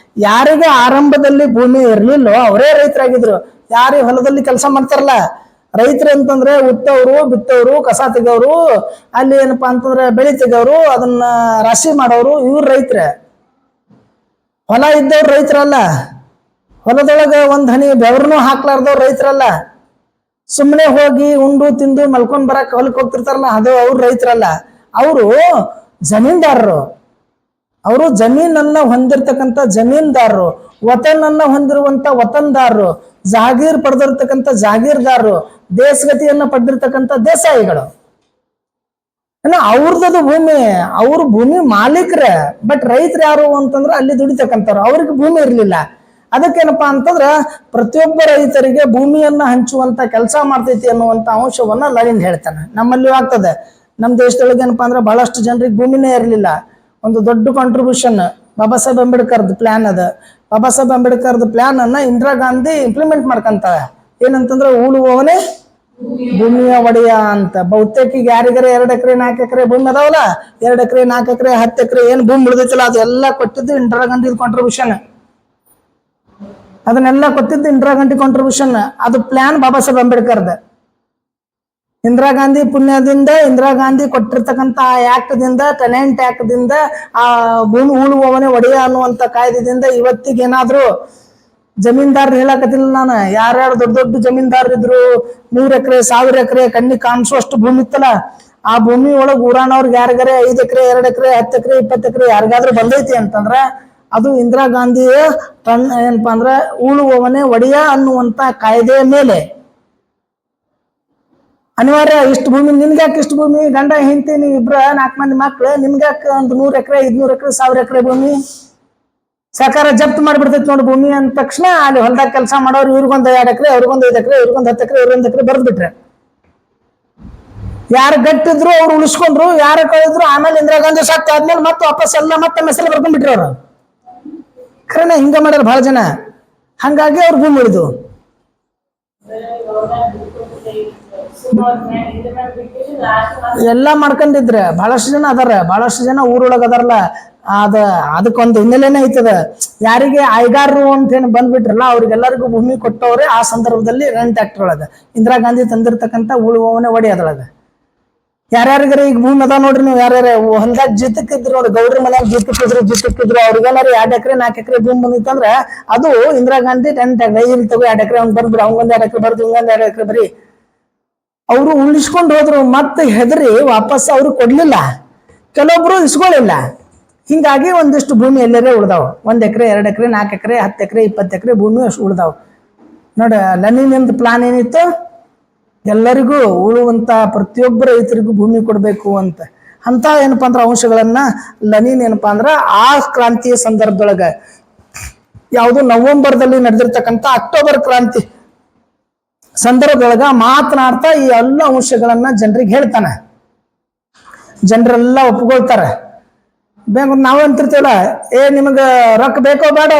ಯಾರಿಗೆ ಆರಂಭದಲ್ಲಿ ಭೂಮಿ ಇರ್ಲಿಲ್ಲೋ ಅವರೇ ರೈತರಾಗಿದ್ರು. ಯಾರೇ ಹೊಲದಲ್ಲಿ ಕೆಲಸ ಮಾಡ್ತಾರಲ್ಲ ರೈತರು ಅಂತಂದ್ರೆ, ಉತ್ತವರು, ಬಿತ್ತವರು, ಕಸ ತೆಗೋರು, ಅಲ್ಲಿ ಏನಪ್ಪಾ ಅಂತಂದ್ರೆ ಬೆಳೆ ತೆಗೋರು, ಅದನ್ನ ರಾಶಿ ಮಾಡೋರು, ಇವ್ರು ರೈತರ. ಹೊಲ ಇದ್ದವ್ರು ರೈತರಲ್ಲ, ಹೊಲದೊಳಗೆ ಒಂದ್ ಹನಿ ಬೆವರ್ನು ಹಾಕ್ಲಾರ್ದವ್ರು ರೈತರಲ್ಲ, ಸುಮ್ಮನೆ ಹೋಗಿ ಉಂಡು ತಿಂದು ಮಲ್ಕೊಂಡ್ ಬರಕ್ ಹೊಲಕ್ಕೆ ಹೋಗ್ತಿರ್ತಾರಲ್ಲ, ಅದು ಅವ್ರು ರೈತರಲ್ಲ. ಅವರು ಜಮೀನ್ದಾರರು, ಅವರು ಜಮೀನನ್ನ ಹೊಂದಿರತಕ್ಕಂಥ ಜಮೀನ್ದಾರರು, ವತನನ್ನ ಹೊಂದಿರುವಂತ ವತನ್ದಾರರು, ಜಾಗೀರ್ ಪಡೆದಿರ್ತಕ್ಕಂಥ ಜಾಗೀರ್ದಾರರು, ದೇಶಗತಿಯನ್ನ ಪಡೆದಿರ್ತಕ್ಕಂಥ ದೇಸಾಯಿಗಳು. ಅವ್ರದ್ದು ಭೂಮಿ, ಅವ್ರ ಭೂಮಿ ಮಾಲೀಕರ. ಬಟ್ ರೈತರು ಯಾರು ಅಂತಂದ್ರೆ ಅಲ್ಲಿ ದುಡಿತಕ್ಕಂಥವ್ರು, ಅವ್ರಿಗೆ ಭೂಮಿ ಇರ್ಲಿಲ್ಲ. ಅದಕ್ಕೇನಪ್ಪಾ ಅಂತಂದ್ರ ಪ್ರತಿಯೊಬ್ಬ ರೈತರಿಗೆ ಭೂಮಿಯನ್ನ ಹಂಚುವಂತ ಕೆಲಸ ಮಾಡ್ತೈತಿ ಅನ್ನುವಂತ ಅಂಶವನ್ನ ಲೆನಿನ್ ಹೇಳ್ತಾನೆ. ನಮ್ಮಲ್ಲಿಯೂ ಆಗ್ತದೆ. ನಮ್ಮ ದೇಶದೊಳಗೆ ಏನಪ್ಪಾ ಅಂದ್ರೆ ಬಹಳಷ್ಟು ಜನರಿಗೆ ಭೂಮಿನೇ ಇರಲಿಲ್ಲ. ಒಂದು ದೊಡ್ಡ ಕಾಂಟ್ರಿಬ್ಯೂಷನ್ ಬಾಬಾ ಸಾಹೇಬ್ ಅಂಬೇಡ್ಕರ್ದು ಪ್ಲಾನ್ ಅದ. ಬಾಬಾ ಸಾಹೇಬ್ ಅಂಬೇಡ್ಕರ್ದು ಪ್ಲಾನ್ ಅನ್ನ ಇಂದಿರಾ ಗಾಂಧಿ ಇಂಪ್ಲಿಮೆಂಟ್ ಮಾಡ್ಕಂತಾಳೆ. ಏನಂತಂದ್ರೆ ಉಳುವವನೇ ಭೂಮಿಯ ಒಡೆಯ ಅಂತ. ಬಹುತೇಕ ಈಗ ಯಾರಿಗಾರ 2 ಎಕರೆ 4 ಎಕರೆ ಭೂಮಿ ಅದಾವಲ್ಲ, 2 ಎಕರೆ 4 ಎಕರೆ 10 ಎಕರೆ ಏನ್ ಭೂಮಿ ಉಳಿದೈತಲ್ಲ ಅದೆಲ್ಲ ಕೊಟ್ಟಿದ್ದು ಇಂದಿರಾ ಗಾಂಧಿ ಕಾಂಟ್ರಿಬ್ಯೂಷನ್. ಅದನ್ನೆಲ್ಲ ಕೊಟ್ಟಿದ್ದು ಇಂದಿರಾ ಗಾಂಧಿ ಕಾಂಟ್ರಿಬ್ಯೂಷನ್. ಅದು ಪ್ಲಾನ್ ಬಾಬಾ ಸಾಹೇಬ್ ಅಂಬೇಡ್ಕರ್ದ. ಇಂದಿರಾ ಗಾಂಧಿ ಪುಣ್ಯದಿಂದ, ಇಂದಿರಾ ಗಾಂಧಿ ಕೊಟ್ಟಿರ್ತಕ್ಕಂಥ ಆಕ್ಟ್ ದಿಂದ, ಟೆನೆಂಟ್ ಆಕ್ಟ್ ದಿಂದ, ಆ ಭೂಮಿ ಉಳುವವನೇ ಒಡೆಯ ಅನ್ನುವಂತ ಕಾಯ್ದೆದಿಂದ ಇವತ್ತಿಗೆ ಏನಾದ್ರು ಜಮೀನ್ದಾರ್ ಹೇಳಕತ್ತಿಲ್ಲ ನಾನು, ಯಾರ್ಯಾರು ದೊಡ್ಡ ದೊಡ್ಡ ಜಮೀನ್ದಾರ್ ಇದ್ರು, 100 ಎಕರೆ 1000 ಎಕರೆ ಕಣ್ಣಿ ಕಾಣಿಸುವಷ್ಟು ಭೂಮಿ ಇತ್ತಲ್ಲ, ಆ ಭೂಮಿ ಒಳಗೆ ಊರಾನವ್ರಿಗೆ ಯಾರಿಗಾರೆ 5 ಎಕರೆ 2 ಎಕರೆ 10 ಎಕರೆ 20 ಎಕರೆ ಯಾರಿಗಾದ್ರೂ ಬಂದೈತಿ ಅಂತಂದ್ರ ಅದು ಇಂದಿರಾ ಗಾಂಧಿಯ ಏನಪ್ಪಾ ಅಂದ್ರೆ ಉಳುವವನೇ ಒಡೆಯ ಅನ್ನುವಂತ ಕಾಯ್ದೆಯ ಮೇಲೆ ಅನಿವಾರ್ಯ. ಇಷ್ಟು ಭೂಮಿ ನಿನ್ಗ್ಯಾಕೆ, ಇಷ್ಟು ಭೂಮಿ ಗಂಡ ಹೆಂಡತಿ ನೀವು ಇಬ್ರ 4 ಮಂದಿ ಮಕ್ಳು, ನಿಮ್ಗ್ಯಾಕೆ ಒಂದು 100 ಎಕರೆ 500 ಎಕರೆ 1000 ಎಕರೆ ಭೂಮಿ ಸರ್ಕಾರ ಜಪ್ತ್ ಮಾಡಿಬಿಡ್ತೈತಿ ನೋಡಿ ಭೂಮಿ ಅಂದ ತಕ್ಷಣ ಅಲ್ಲಿ ಹೊಲದಾಗ ಕೆಲಸ ಮಾಡೋರು ಇವ್ರಿಗೊಂದು 2 ಎಕರೆ ಅವ್ರಿಗೊಂದು 5 ಎಕರೆ ಇವ್ರಿಗೊಂದು 10 ಎಕರೆ ಇವ್ರಿಗೊಂದು ಎಕರೆ ಬರ್ದ್ ಬಿಟ್ರೆ ಯಾರು ಗಟ್ಟಿದ್ರು ಅವ್ರು ಉಳಿಸ್ಕೊಂಡ್ರು, ಯಾರು ಕಳೆದ್ರು ಆಮೇಲೆ ಇಂದಿರಾ ಗಾಂಧಿ ಸಾಕ್ತ ಆದ್ಮೇಲೆ ಮತ್ತೆ ವಾಪಸ್ ಎಲ್ಲ ಮತ್ತೆ ಮೆಸರು ಬರ್ಕೊಂಡ್ಬಿಟ್ರು ಅವ್ರು. ಖರೇನ ಹಿಂಗ ಮಾಡ್ಯಾರ ಬಹಳ ಜನ, ಹಂಗಾಗಿ ಅವ್ರು ಭೂಮಿ ಉಳಿದು ಎಲ್ಲ ಮಾಡ್ಕೊಂಡಿದ್ರೆ ಬಹಳಷ್ಟು ಜನ ಅದಾರ, ಬಹಳಷ್ಟು ಜನ ಊರೊಳಗ ಅದಾರಲ್ಲ. ಅದಕ್ಕೊಂದು ಹಿನ್ನೆಲೆನೇ ಐತದ. ಯಾರಿಗೆ ಐಗಾರರು ಅಂತ ಏನ್ ಬಂದ್ಬಿಟ್ರಲ್ಲ ಅವ್ರಿಗೆಲ್ಲರಿಗೂ ಭೂಮಿ ಕೊಟ್ಟವ್ರೆ ಆ ಸಂದರ್ಭದಲ್ಲಿ ರೆಂಟ್ ಆಕ್ಟ್ ಒಳಗ ಇಂದಿರಾ ಗಾಂಧಿ ತಂದಿರ್ತಕ್ಕಂಥ ಉಳುವವನೇ ಒಡಿ ಅದ್ರೊಳಗ. ಯಾರ್ಯಾರಿಗಾರ ಈಗ ಭೂಮಿ ಅದಾವ ನೋಡ್ರಿ, ನೀವು ಯಾರ್ಯಾರ ಹೊಲದಾಗ ಜಿತ್ತಕ್ಕಿದ್ರು ನೋಡಿ, ಗೌಡ್ರ ಮನ್ಯಾಗ ಜಿತ್ತಕ್ಕಿದ್ರು ಅವ್ರಿಗೆಲ್ಲಾರು 2 ಎಕರೆ 4 ಎಕರೆ ಭೂಮಿ ಬಂದಿತ್ತಂದ್ರ ಅದು ಇಂದಿರಾ ಗಾಂಧಿ ರೆಂಟ್ ಆಕ್ಟ್ ಇಲ್ಲಿ ತಗೋ 2 ಎಕರೆ ಅವ್ನು ಬರ್ಬಿಡ, ಅವಂಗೊಂದು 2 ಎಕರೆ ಬರ್ದು ಹಿಂಗೊಂದು 2 ಎಕರೆ ಬರೀ ಅವರು ಉಳಿಸ್ಕೊಂಡು ಹೋದ್ರು. ಮತ್ತೆ ಹೆದರಿ ವಾಪಸ್ ಅವ್ರು ಕೊಡ್ಲಿಲ್ಲ, ಕೆಲವೊಬ್ರು ಇಸ್ಕೊಳ್ಳಿಲ್ಲ. ಹಿಂಗಾಗಿ ಒಂದಿಷ್ಟು ಭೂಮಿ ಎಲ್ಲರೇ ಉಳ್ದಾವ್. 1 ಎಕರೆ 2 ಎಕರೆ 4 ಎಕರೆ 10 ಎಕರೆ 20 ಎಕರೆ ಭೂಮಿ ಅಷ್ಟು ಉಳ್ದಾವ್. ನೋಡ ಲೆನಿನ್‌ನಿಂದ ಪ್ಲಾನ್ ಏನಿತ್ತು, ಎಲ್ಲರಿಗೂ ಉಳುವಂತ ಪ್ರತಿಯೊಬ್ಬರ ರೈತರಿಗೂ ಭೂಮಿ ಕೊಡಬೇಕು ಅಂತ. ಅಂತ ಏನಪ್ಪಾ ಅಂದ್ರ ಅಂಶಗಳನ್ನ ಲೆನಿನ್ ಏನಪ್ಪಾ ಅಂದ್ರ ಆ ಕ್ರಾಂತಿಯ ಸಂದರ್ಭದೊಳಗ ಯಾವುದು ನವೆಂಬರ್ದಲ್ಲಿ ನಡೆದಿರ್ತಕ್ಕಂಥ ಅಕ್ಟೋಬರ್ ಕ್ರಾಂತಿ ಸಂದರ್ಭದೊಳಗ ಮಾತನಾಡ್ತಾ ಈ ಎಲ್ಲ ಅಂಶಗಳನ್ನ ಜನರಿಗೆ ಹೇಳ್ತಾನೆ. ಜನರೆಲ್ಲ ಒಪ್ಕೊಳ್ತಾರೆ. ನಾವು ಅಂತಿರ್ತೀವಲ್ಲ, ನಿಮಗ ರೊಕ್ಕ ಬೇಕೋ ಬೇಡ,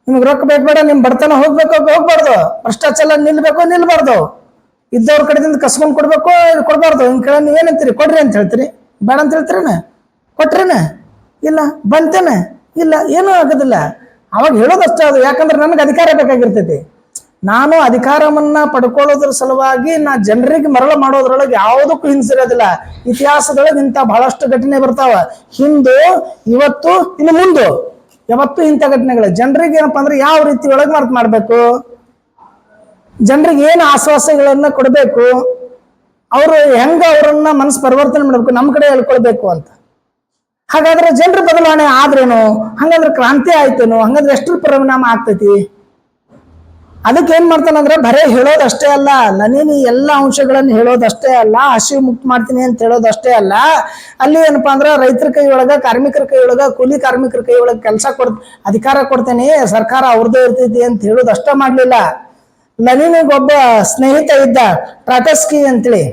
ನಿಮ್ಗೆ ರೊಕ್ಕ ಬೇಕು ಬೇಡ, ನಿಮ್ ಬಡತನ ಹೋಗ್ಬೇಕು ಹೋಗ್ಬಾರ್ದು, ಭ್ರಷ್ಟಾಚಾರ ನಿಲ್ಬಾರ್ದು, ಇದ್ದವ್ರ ಕಡೆದಿಂದ ಕಸ್ಕೊಂಡ್ ಕೊಡ್ಬಾರ್ದು. ಹಿಂಗ್ ಕೇಳ ನೀವೇನಂತೀರಿ, ಕೊಡ್ರಿ ಅಂತ ಹೇಳ್ತೀರಿ, ಬೇಡ ಅಂತ ಹೇಳ್ತೀರೇನ, ಕೊಟ್ರೇನ, ಇಲ್ಲ ಬಂತೇನೆ, ಇಲ್ಲ ಏನೂ ಆಗೋದಿಲ್ಲ. ಅವಾಗ ಹೇಳೋದಷ್ಟೇ ಅದು. ಯಾಕಂದ್ರೆ ನನಗೆ ಅಧಿಕಾರ ಬೇಕಾಗಿರ್ತೈತಿ. ನಾನು ಅಧಿಕಾರವನ್ನ ಪಡ್ಕೊಳ್ಳೋದ್ರ ಸಲುವಾಗಿ ನಾ ಜನರಿಗೆ ಮರಳ ಮಾಡೋದ್ರೊಳಗೆ ಯಾವುದಕ್ಕೂ ಹಿಂಸಿರೋದಿಲ್ಲ. ಇತಿಹಾಸದೊಳಗೆ ಇಂಥ ಬಹಳಷ್ಟು ಘಟನೆ ಬರ್ತಾವ, ಹಿಂದು ಇವತ್ತು ಇನ್ನು ಮುಂದೆ ಯಾವತ್ತು ಇಂಥ ಘಟನೆಗಳು. ಜನರಿಗೆ ಏನಪ್ಪಾ ಅಂದ್ರೆ ಯಾವ ರೀತಿ ಒಳಗೆ ಮಾಡ್ಬೇಕು, ಜನರಿಗೆ ಏನು ಆಶ್ವಾಸಗಳನ್ನ ಕೊಡಬೇಕು, ಅವರು ಹೆಂಗ ಅವರನ್ನ ಮನಸ್ಸು ಪರಿವರ್ತನೆ ಮಾಡಬೇಕು, ನಮ್ಮ ಕಡೆ ಹೇಳ್ಕೊಳ್ಬೇಕು ಅಂತ. ಹಾಗಾದ್ರೆ ಜನರ ಬದಲಾವಣೆ ಆದ್ರೇನು, ಹಂಗಂದ್ರೆ ಕ್ರಾಂತಿ ಆಯ್ತೇನು, ಹಂಗಂದ್ರೆ ಎಷ್ಟರ ಪರಿಣಾಮ ಆಗ್ತೈತಿ? ಅದಕ್ಕೆ ಏನ್ ಮಾಡ್ತಾನಂದ್ರೆ ಬರೇ ಹೇಳೋದಷ್ಟೇ ಅಲ್ಲ, ಲೆನಿನ್ ಎಲ್ಲ ಅಂಶಗಳನ್ನು ಹೇಳೋದಷ್ಟೇ ಅಲ್ಲ, ಹಸಿವು ಮುಕ್ತ ಮಾಡ್ತೀನಿ ಅಂತ ಹೇಳೋದಷ್ಟೇ ಅಲ್ಲ, ಅಲ್ಲಿ ಏನಪ್ಪಾ ಅಂದ್ರ ರೈತರ ಕೈ ಒಳಗ, ಕಾರ್ಮಿಕರ ಕೈ ಒಳಗ, ಕೂಲಿ ಕಾರ್ಮಿಕರ ಕೈ ಒಳಗ ಕೆಲಸ ಅಧಿಕಾರ ಕೊಡ್ತೇನೆ, ಸರ್ಕಾರ ಅವ್ರದ್ದೇ ಇರ್ತೈತಿ ಅಂತ ಹೇಳೋದಷ್ಟೇ ಮಾಡ್ಲಿಲ್ಲ. ಲೆನಿನ್ಗೆ ಒಬ್ಬ ಸ್ನೇಹಿತ ಇದ್ದ, ಟ್ರಾಟಸ್ಕಿ ಅಂತೇಳಿ.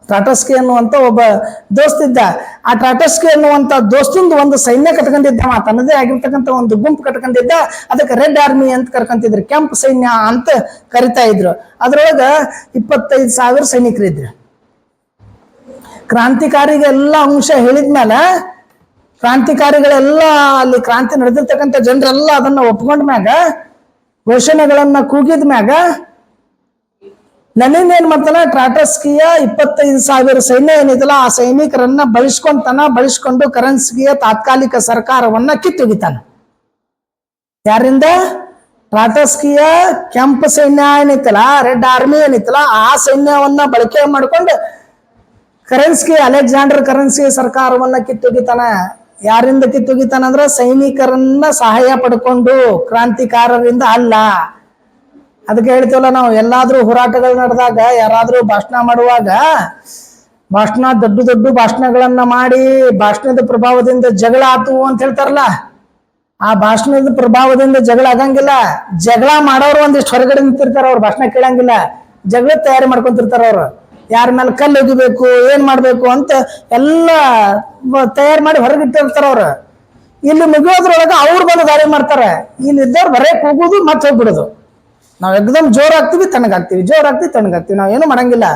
ಟ್ರಾಟಸ್ಕಿ ಅನ್ನುವಂತ ಒಬ್ಬ ದೋಸ್ತ ಇದ್ದ. ಆ ಟ್ರಾಟಸ್ಕಿ ಅನ್ನುವಂತ ದೋಸ್ತಿಂದ ಒಂದು ಸೈನ್ಯ ಕಟ್ಕೊಂಡಿದ್ದ, ತನ್ನದೇ ಆಗಿರ್ತಕ್ಕಂಥ ಒಂದು ಗುಂಪು ಕಟ್ಕೊಂಡಿದ್ದ. ಅದಕ್ಕೆ ರೆಡ್ ಆರ್ಮಿ ಅಂತ ಕರ್ಕೊಂತಿದ್ರು, ಕೆಂಪು ಸೈನ್ಯ ಅಂತ ಕರಿತಾ ಇದ್ರು. ಅದ್ರೊಳಗ 25,000 ಸೈನಿಕರಿದ್ರು. ಕ್ರಾಂತಿಕಾರಿಗೆಲ್ಲ ಅಂಶ ಹೇಳಿದ್ಮೇಲೆ, ಕ್ರಾಂತಿಕಾರಿಗಳೆಲ್ಲ ಅಲ್ಲಿ ಕ್ರಾಂತಿ ನಡೆದಿರ್ತಕ್ಕಂಥ ಜನರೆಲ್ಲ ಅದನ್ನ ಒಪ್ಕೊಂಡ ಮ್ಯಾಗ, ಘೋಷಣೆಗಳನ್ನ ಕೂಗಿದ ಮ್ಯಾಗ, ಲೆನಿನ್ ಏನ್ ಮಾಡ್ತಾನ, ಟ್ರಾಟಸ್ಕಿಯ 25,000 ಸೈನ್ಯ ಏನಿದಲ್ಲ ಆ ಸೈನಿಕರನ್ನ ಬಳಸ್ಕೊಂಡು ಕರೆನ್ಸಿಯ ತಾತ್ಕಾಲಿಕ ಸರ್ಕಾರವನ್ನ ಕಿತ್ತೊಗಿತಾನ. ಯಾರಿಂದ? ಟ್ರಾಟಸ್ಕಿಯ ಕೆಂಪು ಸೈನ್ಯ ಏನಿತ್ತಲ್ಲ, ರೆಡ್ ಆರ್ಮಿ ಏನಿತ್ತಲ್ಲ, ಆ ಸೈನ್ಯವನ್ನ ಬಳಕೆ ಮಾಡ್ಕೊಂಡು ಕರೆನ್ಸಿ ಅಲೆಕ್ಸಾಂಡರ್ ಕರೆನ್ಸಿ ಸರ್ಕಾರವನ್ನ ಕಿತ್ತೊಗಿತಾನ. ಯಾರಿಂದ ಕಿತ್ತೊಗಿತಾನಂದ್ರ ಸೈನಿಕರನ್ನ ಸಹಾಯ ಪಡ್ಕೊಂಡು, ಕ್ರಾಂತಿಕಾರರಿಂದ ಅಲ್ಲ. ಅದಕ್ಕೆ ಹೇಳ್ತೀವಲ್ಲ ನಾವು, ಎಲ್ಲಾದ್ರೂ ಹೋರಾಟಗಳು ನಡೆದಾಗ ಯಾರಾದ್ರೂ ಭಾಷಣ ಮಾಡುವಾಗ ದೊಡ್ಡ ಭಾಷಣಗಳನ್ನ ಮಾಡಿ ಭಾಷಣದ ಪ್ರಭಾವದಿಂದ ಜಗಳ ಆತು ಅಂತ ಹೇಳ್ತಾರಲ್ಲ, ಆ ಭಾಷಣದ ಪ್ರಭಾವದಿಂದ ಜಗಳ ಆಗಂಗಿಲ್ಲ. ಜಗಳ ಮಾಡೋರು ಒಂದಿಷ್ಟು ಹೊರಗಡೆ ನಿಂತಿರ್ತಾರ, ಅವ್ರು ಭಾಷಣ ಕೇಳಂಗಿಲ್ಲ, ಜಗಳ ತಯಾರಿ ಮಾಡ್ಕೊಂತಿರ್ತಾರ. ಅವ್ರು ಯಾರ ಮೇಲೆ ಕಲ್ಲು ಒಗಿಬೇಕು, ಏನ್ ಮಾಡ್ಬೇಕು ಅಂತ ಎಲ್ಲ ತಯಾರು ಮಾಡಿ ಹೊರಗಿಟ್ಟಿರ್ತಾರ. ಅವ್ರು ಇಲ್ಲಿ ಮುಗಿಯೋದ್ರೊಳಗ ಅವ್ರು ಬಂದು ದಾಳಿ ಮಾಡ್ತಾರೆ. ಇಲ್ಲಿದ್ದವ್ರು ಬರೇ ಕೂಗುದು ಮತ್ತೆ ಹೋಗ್ಬಿಡುದು. ನಾವು ಎಕ್ದಮ್ ಜೋರಾಗ್ತೀವಿ ತಣ್ಣಗಾಗ್ತೀವಿ, ನಾವೇನು ಮಾಡಂಗಿಲ್ಲ.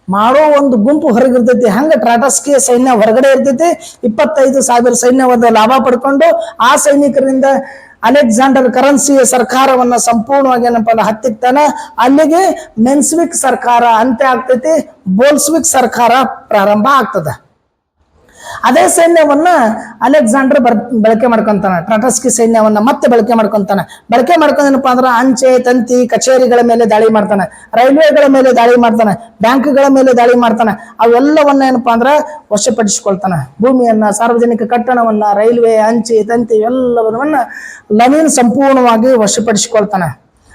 ಮಾಡೋ ಒಂದು ಗುಂಪು ಹೊರಗಿರ್ತೈತಿ. ಹಂಗ ಟ್ರಾಟಸ್ಕಿಯ ಸೈನ್ಯ ಹೊರಗಡೆ ಇರ್ತೈತಿ. 25,000 ಸೈನ್ಯವಾದ ಲಾಭ ಪಡ್ಕೊಂಡು ಆ ಸೈನಿಕರಿಂದ ಅಲೆಕ್ಸಾಂಡರ್ ಕರೆನ್ಸಿಯ ಸರ್ಕಾರವನ್ನ ಸಂಪೂರ್ಣವಾಗಿ ಏನಪ್ಪ ಹತ್ತಿಕ್ತಾನ. ಅಲ್ಲಿಗೆ ಮೆನ್ಸ್ವಿಕ್ ಸರ್ಕಾರ ಅಂತ್ಯ ಆಗ್ತೈತಿ, ಬೋಲ್ಸ್ವಿಕ್ ಸರ್ಕಾರ ಪ್ರಾರಂಭ ಆಗ್ತದ. ಅದೇ ಸೈನ್ಯವನ್ನ ಅಲೆಕ್ಸಾಂಡರ್ ಬಳಕೆ ಮಾಡ್ಕೊಂತಾನೆ. ಟ್ರಾಟಸ್ಕಿ ಸೈನ್ಯವನ್ನ ಮತ್ತೆ ಬಳಕೆ ಮಾಡ್ಕೊಂತಾನೆ. ಬಳಕೆ ಮಾಡ್ಕೊಂಡೇನಪ್ಪ ಅಂದ್ರೆ ಅಂಚೆ ತಂತಿ ಕಚೇರಿಗಳ ಮೇಲೆ ದಾಳಿ ಮಾಡ್ತಾನೆ, ರೈಲ್ವೆಗಳ ಮೇಲೆ ದಾಳಿ ಮಾಡ್ತಾನೆ, ಬ್ಯಾಂಕ್ಗಳ ಮೇಲೆ ದಾಳಿ ಮಾಡ್ತಾನೆ. ಅವೆಲ್ಲವನ್ನ ಏನಪ್ಪಾ ಅಂದ್ರೆ ವಶಪಡಿಸಿಕೊಳ್ತಾನೆ. ಭೂಮಿಯನ್ನ, ಸಾರ್ವಜನಿಕ ಕಟ್ಟಣವನ್ನ, ರೈಲ್ವೆ, ಅಂಚೆ ತಂತಿ ಎಲ್ಲವನ್ನ ಲೆನಿನ್ ಸಂಪೂರ್ಣವಾಗಿ ವಶಪಡಿಸಿಕೊಳ್ತಾನೆ.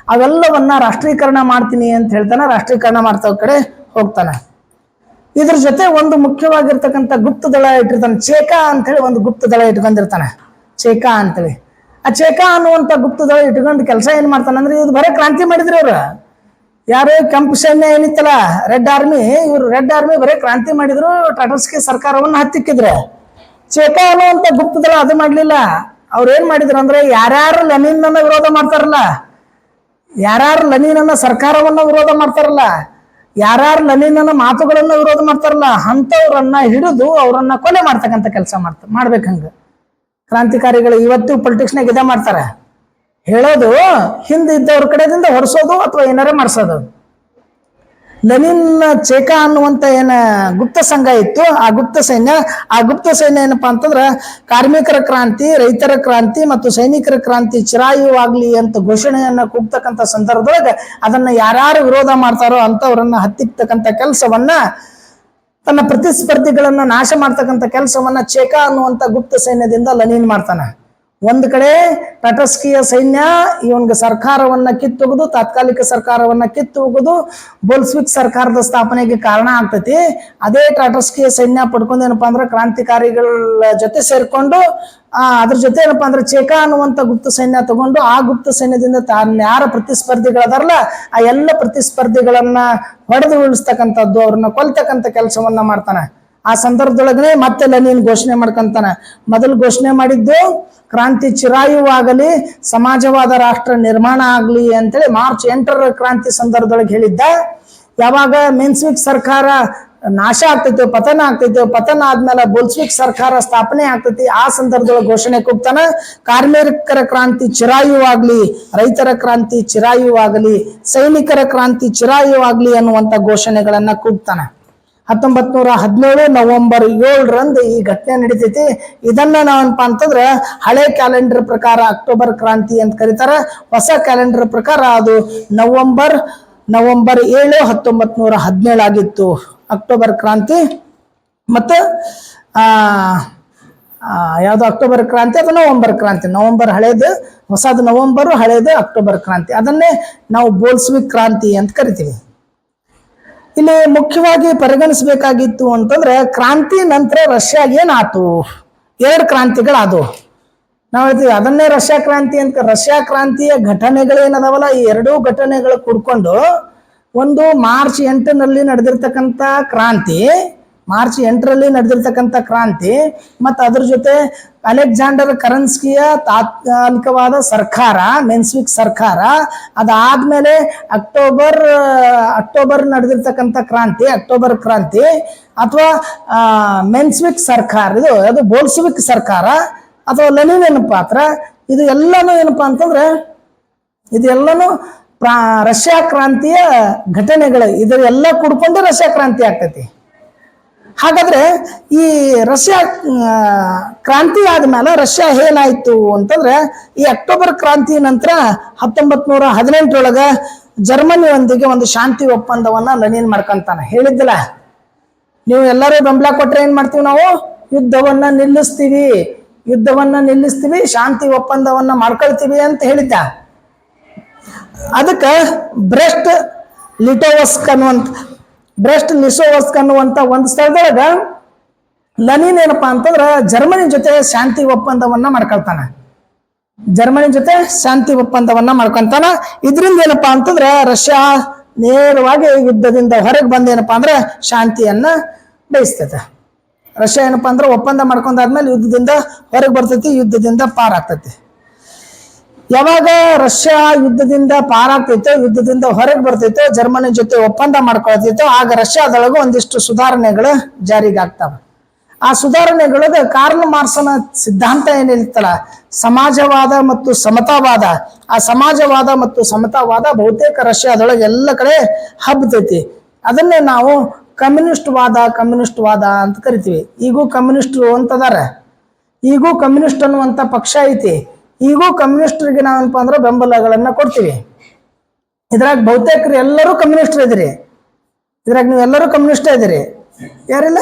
ಅವೆಲ್ಲವನ್ನ ರಾಷ್ಟ್ರೀಕರಣ ಮಾಡ್ತೀನಿ ಅಂತ ಹೇಳ್ತಾನೆ. ರಾಷ್ಟ್ರೀಕರಣ ಮಾಡ್ತಾ ಕಡೆ ಹೋಗ್ತಾನೆ. ಇದ್ರ ಜೊತೆ ಒಂದು ಮುಖ್ಯವಾಗಿರ್ತಕ್ಕಂಥ ಗುಪ್ತ ದಳ ಇಟ್ಟಿರ್ತಾನೆ. ಚೇಕಾ ಅಂತ ಹೇಳಿ ಒಂದು ಗುಪ್ತ ದಳ ಇಟ್ಕೊಂಡಿರ್ತಾನೆ, ಚೇಕಾ ಅಂತೇಳಿ. ಆ ಚೇಕಾ ಅನ್ನುವಂಥ ಗುಪ್ತ ದಳ ಇಟ್ಕೊಂಡು ಕೆಲಸ ಏನ್ ಮಾಡ್ತಾನೆ ಅಂದ್ರೆ, ಇದು ಬರೀ ಕ್ರಾಂತಿ ಮಾಡಿದ್ರು ಇವ್ರು. ಯಾರು ಕೆಂಪು ಸೈನ್ಯ ಏನಿತ್ತಲ್ಲ, ರೆಡ್ ಆರ್ಮಿ, ಇವ್ರು ರೆಡ್ ಆರ್ಮಿ ಬರೀ ಕ್ರಾಂತಿ ಮಾಡಿದ್ರು, ಟ್ರಾಟಸ್ಕಿ ಸರ್ಕಾರವನ್ನ ಹತ್ತಿಕ್ಕಿದ್ರು. ಚೇಕಾ ಅನ್ನುವಂಥ ಗುಪ್ತ ದಳ ಅದು ಮಾಡ್ಲಿಲ್ಲ. ಅವ್ರು ಏನ್ ಮಾಡಿದ್ರು ಅಂದ್ರೆ, ಯಾರ್ಯಾರು ಲೆನಿನ್ ಅನ್ನ ವಿರೋಧ ಮಾಡ್ತಾರಲ್ಲ, ಯಾರ್ಯಾರು ಲೆನಿನ್ ಸರ್ಕಾರವನ್ನ ವಿರೋಧ ಮಾಡ್ತಾರಲ್ಲ, ಯಾರ್ಯಾರು ಲೆನಿನ್ ಮಾತುಗಳನ್ನ ವಿರೋಧ ಮಾಡ್ತಾರಲ್ಲ, ಅಂತವ್ರನ್ನ ಹಿಡಿದು ಅವರನ್ನ ಕೊಲೆ ಮಾಡ್ತಕ್ಕಂಥ ಕೆಲಸ ಮಾಡ್ಬೇಕಂಗ ಕ್ರಾಂತಿಕಾರಿಗಳು. ಇವತ್ತು ಪೊಲಿಟಿಕ್ಸ್ನಾಗ ಇದ ಮಾಡ್ತಾರೆ, ಹೇಳೋದು ಹಿಂದೆ ಇದ್ದವ್ರ ಕಡೆಯಿಂದ ಹೊರಸೋದು ಅಥವಾ ಏನಾರ ಮಾಡಿಸೋದು. ಲೆನಿನ್ ಚೇಕಾ ಅನ್ನುವಂತ ಏನ ಗುಪ್ತ ಸಂಘ ಇತ್ತು, ಆ ಗುಪ್ತ ಸೈನ್ಯ ಏನಪ್ಪಾ ಅಂತಂದ್ರ ಕಾರ್ಮಿಕರ ಕ್ರಾಂತಿ, ರೈತರ ಕ್ರಾಂತಿ ಮತ್ತು ಸೈನಿಕರ ಕ್ರಾಂತಿ ಚಿರಾಯುವಾಗ್ಲಿ ಅಂತ ಘೋಷಣೆಯನ್ನ ಕೂಗ್ತಕ್ಕಂಥ ಸಂದರ್ಭದೊಳಗೆ ಅದನ್ನ ಯಾರ್ಯಾರು ವಿರೋಧ ಮಾಡ್ತಾರೋ ಅಂತವ್ರನ್ನ ಹತ್ತಿಕ್ತಕ್ಕಂಥ ಕೆಲಸವನ್ನ, ತನ್ನ ಪ್ರತಿಸ್ಪರ್ಧಿಗಳನ್ನ ನಾಶ ಮಾಡ್ತಕ್ಕಂಥ ಕೆಲಸವನ್ನ ಚೇಕಾ ಅನ್ನುವಂಥ ಗುಪ್ತ ಸೈನ್ಯದಿಂದ ಲೆನಿನ್ ಮಾಡ್ತಾನೆ. ಒಂದ್ ಕಡೆ ಟ್ರಾಟಸ್ಕಿಯ ಸೈನ್ಯ ಇವನ್ಗೆ ಸರ್ಕಾರವನ್ನ ಕಿತ್ತೊಗೆದು, ತಾತ್ಕಾಲಿಕ ಸರ್ಕಾರವನ್ನ ಕಿತ್ತೊಗೆದು ಬೋಲ್ಸ್ವಿಕ್ ಸರ್ಕಾರದ ಸ್ಥಾಪನೆಗೆ ಕಾರಣ ಆಗ್ತೈತಿ. ಅದೇ ಟ್ರಾಟಸ್ಕಿಯ ಸೈನ್ಯ ಪಡ್ಕೊಂಡು ಏನಪ್ಪಾ ಅಂದ್ರೆ ಕ್ರಾಂತಿಕಾರಿಗಳ ಜೊತೆ ಸೇರ್ಕೊಂಡು ಅದ್ರ ಜೊತೆ ಏನಪ್ಪಾ ಅಂದ್ರೆ ಚೇಕಾ ಅನ್ನುವಂಥ ಗುಪ್ತ ಸೈನ್ಯ ತಗೊಂಡು, ಆ ಗುಪ್ತ ಸೈನ್ಯದಿಂದ ಯಾರ ಪ್ರತಿಸ್ಪರ್ಧಿಗಳದಾರಲ್ಲ ಆ ಎಲ್ಲ ಪ್ರತಿಸ್ಪರ್ಧಿಗಳನ್ನ ಹೊಡೆದು ಉಳಿಸ್ತಕ್ಕಂಥದ್ದು, ಅವ್ರನ್ನ ಕೊಲ್ತಕ್ಕಂಥ ಕೆಲಸವನ್ನ ಮಾಡ್ತಾನೆ. ಆ ಸಂದರ್ಭದೊಳಗನೆ ಮತ್ತೆ ಲೆನಿನ್ ಘೋಷಣೆ ಮಾಡ್ಕೊಂತಾನೆ. ಮೊದಲು ಘೋಷಣೆ ಮಾಡಿದ್ದು ಕ್ರಾಂತಿ ಚಿರಾಯುವಾಗಲಿ, ಸಮಾಜವಾದ ರಾಷ್ಟ್ರ ನಿರ್ಮಾಣ ಆಗ್ಲಿ ಅಂತೇಳಿ ಮಾರ್ಚ್ 8ರ ಕ್ರಾಂತಿ ಸಂದರ್ಭದೊಳಗೆ ಹೇಳಿದ್ದ. ಯಾವಾಗ ಮೆನ್ಸ್ವಿಕ್ ಸರ್ಕಾರ ನಾಶ ಆಗ್ತೈತೋ, ಪತನ ಆಗ್ತೈತೋ, ಪತನ ಆದ್ಮೇಲೆ ಬೋಲ್ಸ್ವಿಕ್ ಸರ್ಕಾರ ಸ್ಥಾಪನೆ ಆಗ್ತೈತಿ, ಆ ಸಂದರ್ಭದೊಳಗೆ ಘೋಷಣೆ ಕೂಗ್ತಾನೆ. ಕಾರ್ಮಿಕರ ಕ್ರಾಂತಿ ಚಿರಾಯುವಾಗ್ಲಿ, ರೈತರ ಕ್ರಾಂತಿ ಚಿರಾಯುವಾಗಲಿ, ಸೈನಿಕರ ಕ್ರಾಂತಿ ಚಿರಾಯುವಾಗ್ಲಿ ಅನ್ನುವಂಥ ಘೋಷಣೆಗಳನ್ನ ಕೂಗ್ತಾನೆ. 1917 ನವೆಂಬರ್ 7ರಂದು ಈ ಘಟನೆ ನಡೀತೈತಿ. ಇದನ್ನ ನಾವೇನಪ್ಪಾ ಅಂತಂದ್ರೆ ಹಳೆ ಕ್ಯಾಲೆಂಡರ್ ಪ್ರಕಾರ ಅಕ್ಟೋಬರ್ ಕ್ರಾಂತಿ ಅಂತ ಕರೀತಾರ. ಹೊಸ ಕ್ಯಾಲೆಂಡರ್ ಪ್ರಕಾರ ಅದು ನವೆಂಬರ್ 7, 1917 ಆಗಿತ್ತು ಅಕ್ಟೋಬರ್ ಕ್ರಾಂತಿ. ಮತ್ತೆ ಯಾವುದು ಅಕ್ಟೋಬರ್ ಕ್ರಾಂತಿ ಅಥವಾ ನವೆಂಬರ್ ಕ್ರಾಂತಿ, ನವೆಂಬರ್ ಹಳೇದು, ಹೊಸದು ನವೆಂಬರ್, ಹಳೇದು ಅಕ್ಟೋಬರ್ ಕ್ರಾಂತಿ. ಅದನ್ನೇ ನಾವು ಬೋಲ್ಸ್ವಿಕ್ ಕ್ರಾಂತಿ ಅಂತ ಕರಿತೀವಿ. ಇಲ್ಲಿ ಮುಖ್ಯವಾಗಿ ಪರಿಗಣಿಸಬೇಕಾಗಿತ್ತು ಅಂತಂದ್ರೆ, ಕ್ರಾಂತಿ ನಂತರ ರಷ್ಯಾ ಏನಾಯ್ತು, 2 ಕ್ರಾಂತಿಗಳಾದವು. ನಾವು ಹೇಳ್ತೀವಿ ಅದನ್ನೇ ರಷ್ಯಾ ಕ್ರಾಂತಿ ಅಂತ. ರಷ್ಯಾ ಕ್ರಾಂತಿಯ ಘಟನೆಗಳೇನದಾವಲ್ಲ, ಈ 2 ಘಟನೆಗಳು ಕೂಡ್ಕೊಂಡು ಒಂದು ಮಾರ್ಚ್ 8ನಲ್ಲಿ ನಡೆದಿರ್ತಕ್ಕಂಥ ಕ್ರಾಂತಿ, ಮಾರ್ಚ್ 8ರಲ್ಲಿ ನಡೆದಿರ್ತಕ್ಕಂಥ ಕ್ರಾಂತಿ, ಮತ್ತು ಅದ್ರ ಜೊತೆ ಅಲೆಕ್ಸಾಂಡರ್ ಕರನ್ಸ್ಕಿಯ ತಾತ್ಕಾಲಿಕವಾದ ಸರ್ಕಾರ, ಮೆನ್ಸ್ವಿಕ್ ಸರ್ಕಾರ, ಅದಾದ್ಮೇಲೆ ಅಕ್ಟೋಬರ್ ನಡೆದಿರ್ತಕ್ಕಂಥ ಕ್ರಾಂತಿ, ಅಕ್ಟೋಬರ್ ಕ್ರಾಂತಿ ಅಥವಾ ಮೆನ್ಸ್ವಿಕ್ ಸರ್ಕಾರ, ಅದು ಬೋಲ್ಸ್ವಿಕ್ ಸರ್ಕಾರ ಅಥವಾ ಲೆನಿನ್ ಪಾತ್ರ, ಇದು ಎಲ್ಲಾನು ಏನಪ್ಪಾ ಅಂತಂದ್ರೆ ಇದೆಲ್ಲನೂ ರಷ್ಯಾ ಕ್ರಾಂತಿಯ ಘಟನೆಗಳು. ಇದೆಲ್ಲ ಕೂಡ್ಕೊಂಡೆ ರಷ್ಯಾ ಕ್ರಾಂತಿ ಆಗ್ತೈತಿ. ಹಾಗಾದ್ರೆ ಈ ರಷ್ಯಾ ಕ್ರಾಂತಿ ಆದ್ಮೇಲೆ ರಷ್ಯಾ ಏನಾಯ್ತು ಅಂತಂದ್ರೆ, ಈ ಅಕ್ಟೋಬರ್ ಕ್ರಾಂತಿ ನಂತರ 1918 ಜರ್ಮನಿಯೊಂದಿಗೆ ಒಂದು ಶಾಂತಿ ಒಪ್ಪಂದವನ್ನ ಲೆನಿನ್ ಮಾಡ್ಕೊಂತಾನೆ. ಹೇಳಿದ್ದಿಲ್ಲ, ನೀವು ಎಲ್ಲರೂ ಬೆಂಬಲ ಕೊಟ್ರೆ ಏನ್ ಮಾಡ್ತೀವಿ ನಾವು, ಯುದ್ಧವನ್ನ ನಿಲ್ಲಿಸ್ತೀವಿ, ಶಾಂತಿ ಒಪ್ಪಂದವನ್ನ ಮಾಡ್ಕೊಳ್ತೀವಿ ಅಂತ ಹೇಳಿದ್ದ. ಅದಕ್ಕೆ ಬ್ರೆಸ್ಟ್ ಲಿಸೋವಸ್ಕ್ ಅನ್ನುವಂತ ಒಂದು ಸ್ಥಳದೊಳಗ ಲೆನಿನ್ ಏನಪ್ಪಾ ಅಂತಂದ್ರ ಜರ್ಮನಿ ಜೊತೆ ಶಾಂತಿ ಒಪ್ಪಂದವನ್ನ ಮಾಡ್ಕೊಳ್ತಾನ. ಇದರಿಂದ ಏನಪ್ಪಾ ಅಂತಂದ್ರ ರಷ್ಯಾ ನೇರವಾಗಿ ಯುದ್ಧದಿಂದ ಹೊರಗೆ ಬಂದೇನಪ್ಪಾ ಅಂದ್ರೆ ಶಾಂತಿಯನ್ನ ಬಯಸ್ತೈತೆ. ರಷ್ಯಾ ಏನಪ್ಪಾ ಅಂದ್ರೆ ಒಪ್ಪಂದ ಮಾಡ್ಕೊಂಡಾದ್ಮೇಲೆ ಯುದ್ಧದಿಂದ ಹೊರಗೆ ಬರ್ತೈತಿ, ಯುದ್ಧದಿಂದ ಪಾರಾಗ್ತೈತಿ. ಯಾವಾಗ ರಷ್ಯಾ ಯುದ್ಧದಿಂದ ಪಾರಾಗ್ತೈತೋ, ಯುದ್ಧದಿಂದ ಹೊರಗೆ ಬರ್ತೈತೋ, ಜರ್ಮನಿ ಜೊತೆ ಒಪ್ಪಂದ ಮಾಡ್ಕೊಳ್ತೈತೋ, ಆಗ ರಷ್ಯಾದೊಳಗೆ ಒಂದಿಷ್ಟು ಸುಧಾರಣೆಗಳು ಜಾರಿಗೆ ಆಗ್ತಾವ. ಆ ಸುಧಾರಣೆಗಳಿಗೆ ಕಾರ್ಲ್ ಮಾರ್ಕ್ಸನ ಸಿದ್ಧಾಂತ ಏನಿರ್ತಲ್ಲ, ಸಮಾಜವಾದ ಮತ್ತು ಸಮತಾವಾದ, ಆ ಸಮಾಜವಾದ ಮತ್ತು ಸಮತಾವಾದ ಬಹುತೇಕ ರಷ್ಯಾದೊಳಗೆ ಎಲ್ಲ ಕಡೆ ಹಬ್ಬತೈತಿ. ಅದನ್ನೇ ನಾವು ಕಮ್ಯುನಿಸ್ಟ್ ವಾದ ಅಂತ ಕರಿತೀವಿ. ಈಗೂ ಕಮ್ಯುನಿಸ್ಟ್ರು ಅಂತದಾರ, ಈಗೂ ಕಮ್ಯುನಿಸ್ಟ್ ಅನ್ನುವಂಥ ಪಕ್ಷ ಐತಿ, ಈಗೂ ಕಮ್ಯುನಿಸ್ಟ್ರಿಗೆ ನಾವೇನಪ್ಪ ಅಂದ್ರೆ ಬೆಂಬಲಗಳನ್ನ ಕೊಡ್ತೀವಿ. ಇದ್ರಾಗ ಬಹುತೇಕರು ಎಲ್ಲರೂ ಕಮ್ಯುನಿಸ್ಟ್ರು ಇದ್ದೀರಿ, ಇದ್ರಾಗ ನೀವೆಲ್ಲರೂ ಕಮ್ಯುನಿಸ್ಟ್ ಇದ್ದೀರಿ. ಯಾರಿಲ್ಲ?